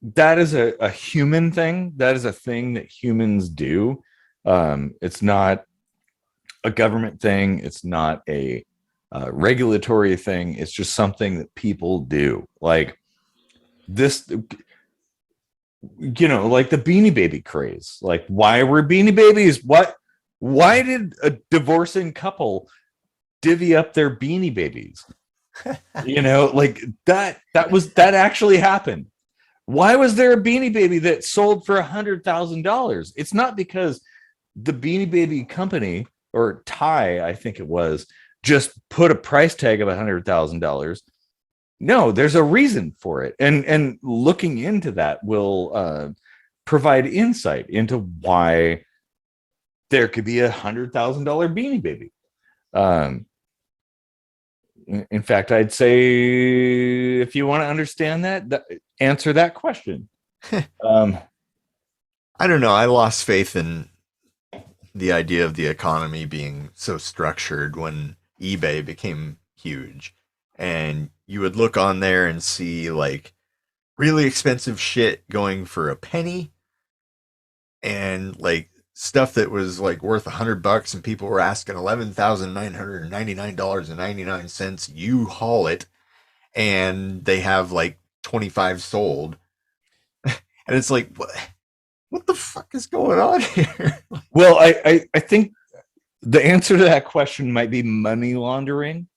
that is a human thing. That is a thing that humans do. It's not a government thing. It's not a regulatory thing. It's just something that people do. Like this, like the Beanie Baby craze. Like, why were Beanie Babies? Why did a divorcing couple divvy up their Beanie Babies? Like that actually happened. Why was there a Beanie Baby that sold for $100,000? It's not because the Beanie Baby company, or Ty, I think it was, just put a price tag of $100,000. No, there's a reason for it, and looking into that will provide insight into why there could be $100,000 Beanie Baby. In fact, I'd say if you want to understand that, answer that question. I don't know. I lost faith in the idea of the economy being so structured when eBay became huge. And you would look on there and see like really expensive shit going for a penny, and like stuff that was like worth $100 and people were asking $11,999.99. You haul it and they have like 25 sold. And it's like, what the fuck is going on here? Well, I think the answer to that question might be money laundering.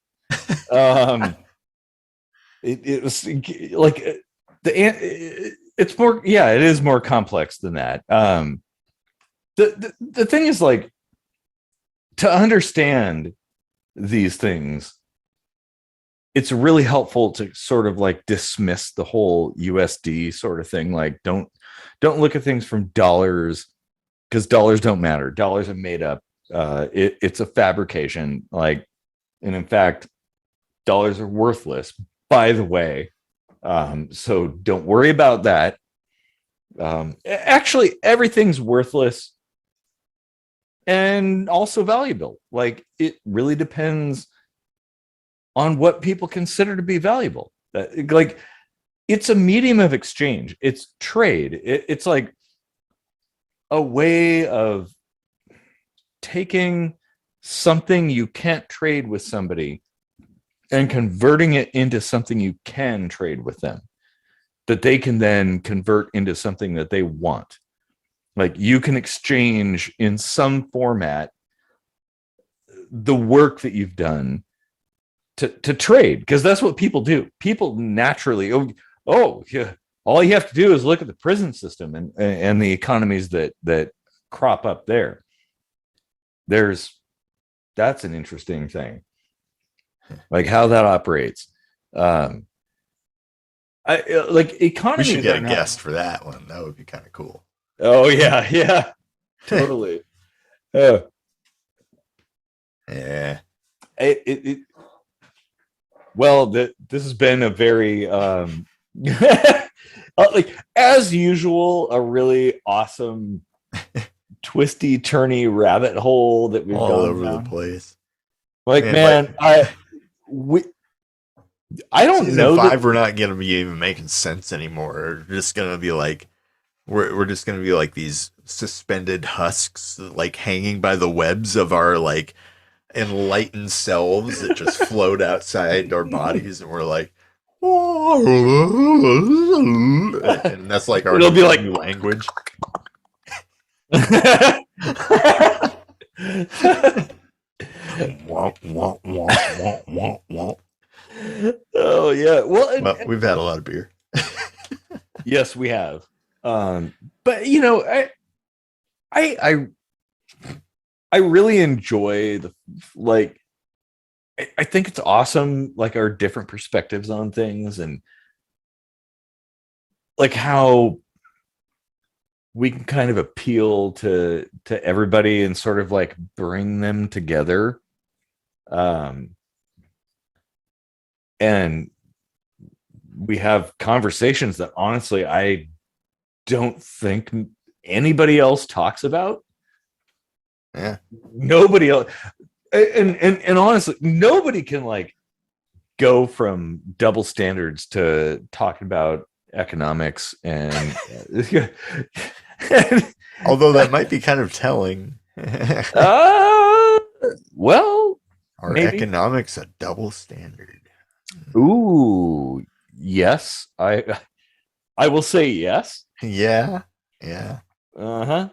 It was like it's more, yeah, it is more complex than that. The thing is, like, to understand these things, it's really helpful to sort of like dismiss the whole USD sort of thing. Like, don't look at things from dollars, because dollars don't matter. Dollars are made up. It's a fabrication. Like, and in fact, dollars are worthless, by the way. So don't worry about that. Actually, everything's worthless and also valuable. Like, it really depends on what people consider to be valuable. Like, it's a medium of exchange. It's trade. It's like a way of taking something you can't trade with somebody and converting it into something you can trade with them, that they can then convert into something that they want. Like, you can exchange in some format the work that you've done to trade, because that's what people do. People naturally, yeah, all you have to do is look at the prison system and the economies that crop up there. That's an interesting thing, like how that operates. I like economy. We should get a guest for that one. That would be kind of cool. Oh yeah, totally. Yeah. Well, this has been a very like, as usual, a really awesome twisty turny rabbit hole that we've all gone over down. the place. Like, man, I don't Season know. 5, we're not gonna be even making sense anymore. We're just gonna be like, we're just gonna be like these suspended husks, like hanging by the webs of our like enlightened selves that just float outside our bodies, and we're like, and that's like our It'll be like new language. Oh yeah. Well, We've had a lot of beer. Yes, we have. But you know, I really enjoy the, like, I think it's awesome, like, our different perspectives on things, and like how we can kind of appeal to everybody and sort of like bring them together. And we have conversations that honestly I don't think anybody else talks about. Yeah. Nobody else, and honestly, nobody can like go from double standards to talking about economics and Although that might be kind of telling. well, Are maybe. economics a double standard? Ooh, yes. I will say yes. Yeah. Yeah. Uh-huh.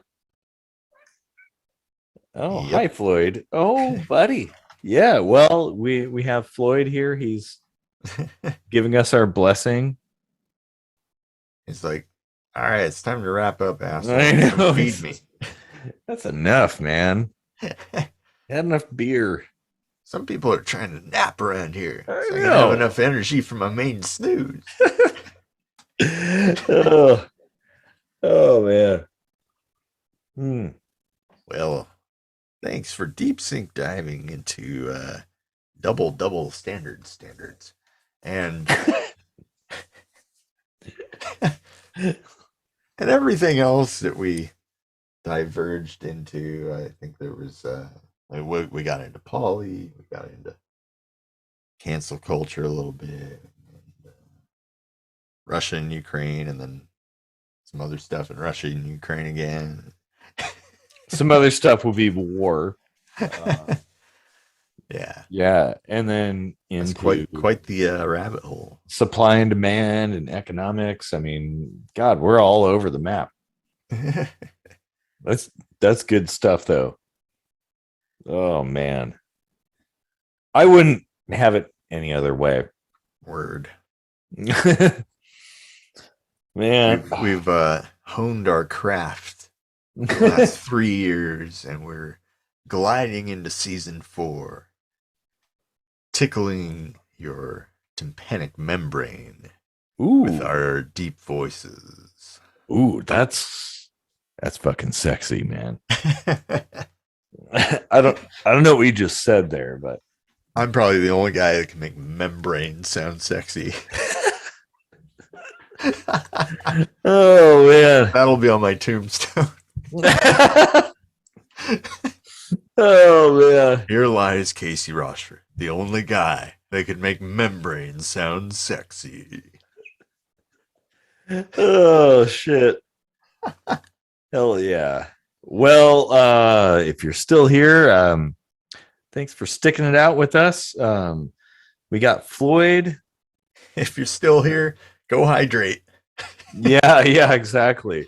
Oh, Yep. hi, Floyd. Oh, buddy. Yeah, well, we have Floyd here. He's giving us our blessing. It's like, all right, it's time to wrap up, asshole. I know. Come feed me. That's enough, man. Had enough beer. Some people are trying to nap around here. I So I can know. have enough energy for my main snooze. oh man. Well, thanks for deep sink diving into double standards. And and everything else that we diverged into. I think there was we got into poly, we got into cancel culture a little bit, and, Russia and Ukraine, and then some other stuff in Russia and Ukraine again. Some other stuff will be war. Yeah, and then it's into quite the rabbit hole. Supply and demand and economics. I mean, God, we're all over the map. That's good stuff, though. Oh man, I wouldn't have it any other way. Word. Man, we've honed our craft the last 3 years, and we're gliding into season 4, tickling your tympanic membrane with our deep voices. Ooh, that's fucking sexy, man. I don't know what you just said there, but I'm probably the only guy that can make membrane sound sexy. Oh man, that'll be on my tombstone. Oh man, here lies Casey Rochford, the only guy that could make membrane sound sexy. Oh shit. Hell yeah. Well, if you're still here, thanks for sticking it out with us. We got Floyd. If you're still here, go hydrate. Yeah, exactly.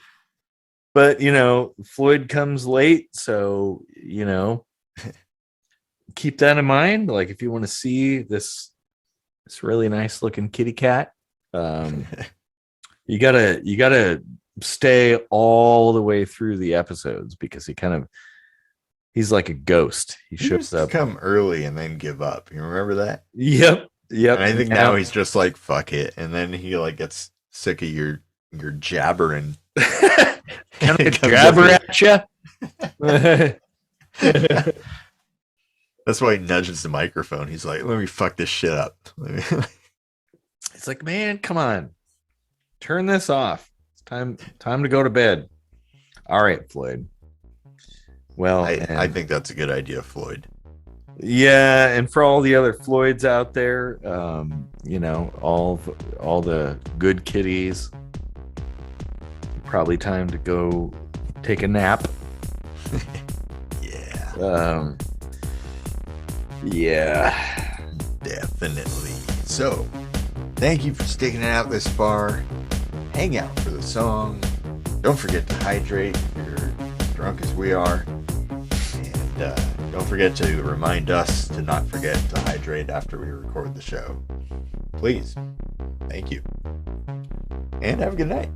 But Floyd comes late, so keep that in mind. Like, if you want to see this really nice looking kitty cat, you gotta stay all the way through the episodes, because he's like a ghost. He shows up, come early and then give up. You remember that? Yep. And I think now he's just like, fuck it, and then he like gets sick of your jabbering. Can I jabber at you? That's why he nudges the microphone. He's like, let me fuck this shit up. It's like, man, come on, turn this off. It's time to go to bed. All right, Floyd. Well, I think that's a good idea, Floyd. Yeah, and for all the other Floyds out there, all the good kitties, probably time to go take a nap. Yeah. Yeah. Definitely. So, thank you for sticking it out this far. Hang out for the song. Don't forget to hydrate if you're drunk as we are. And don't forget to remind us to not forget to hydrate after we record the show. Please. Thank you. And have a good night.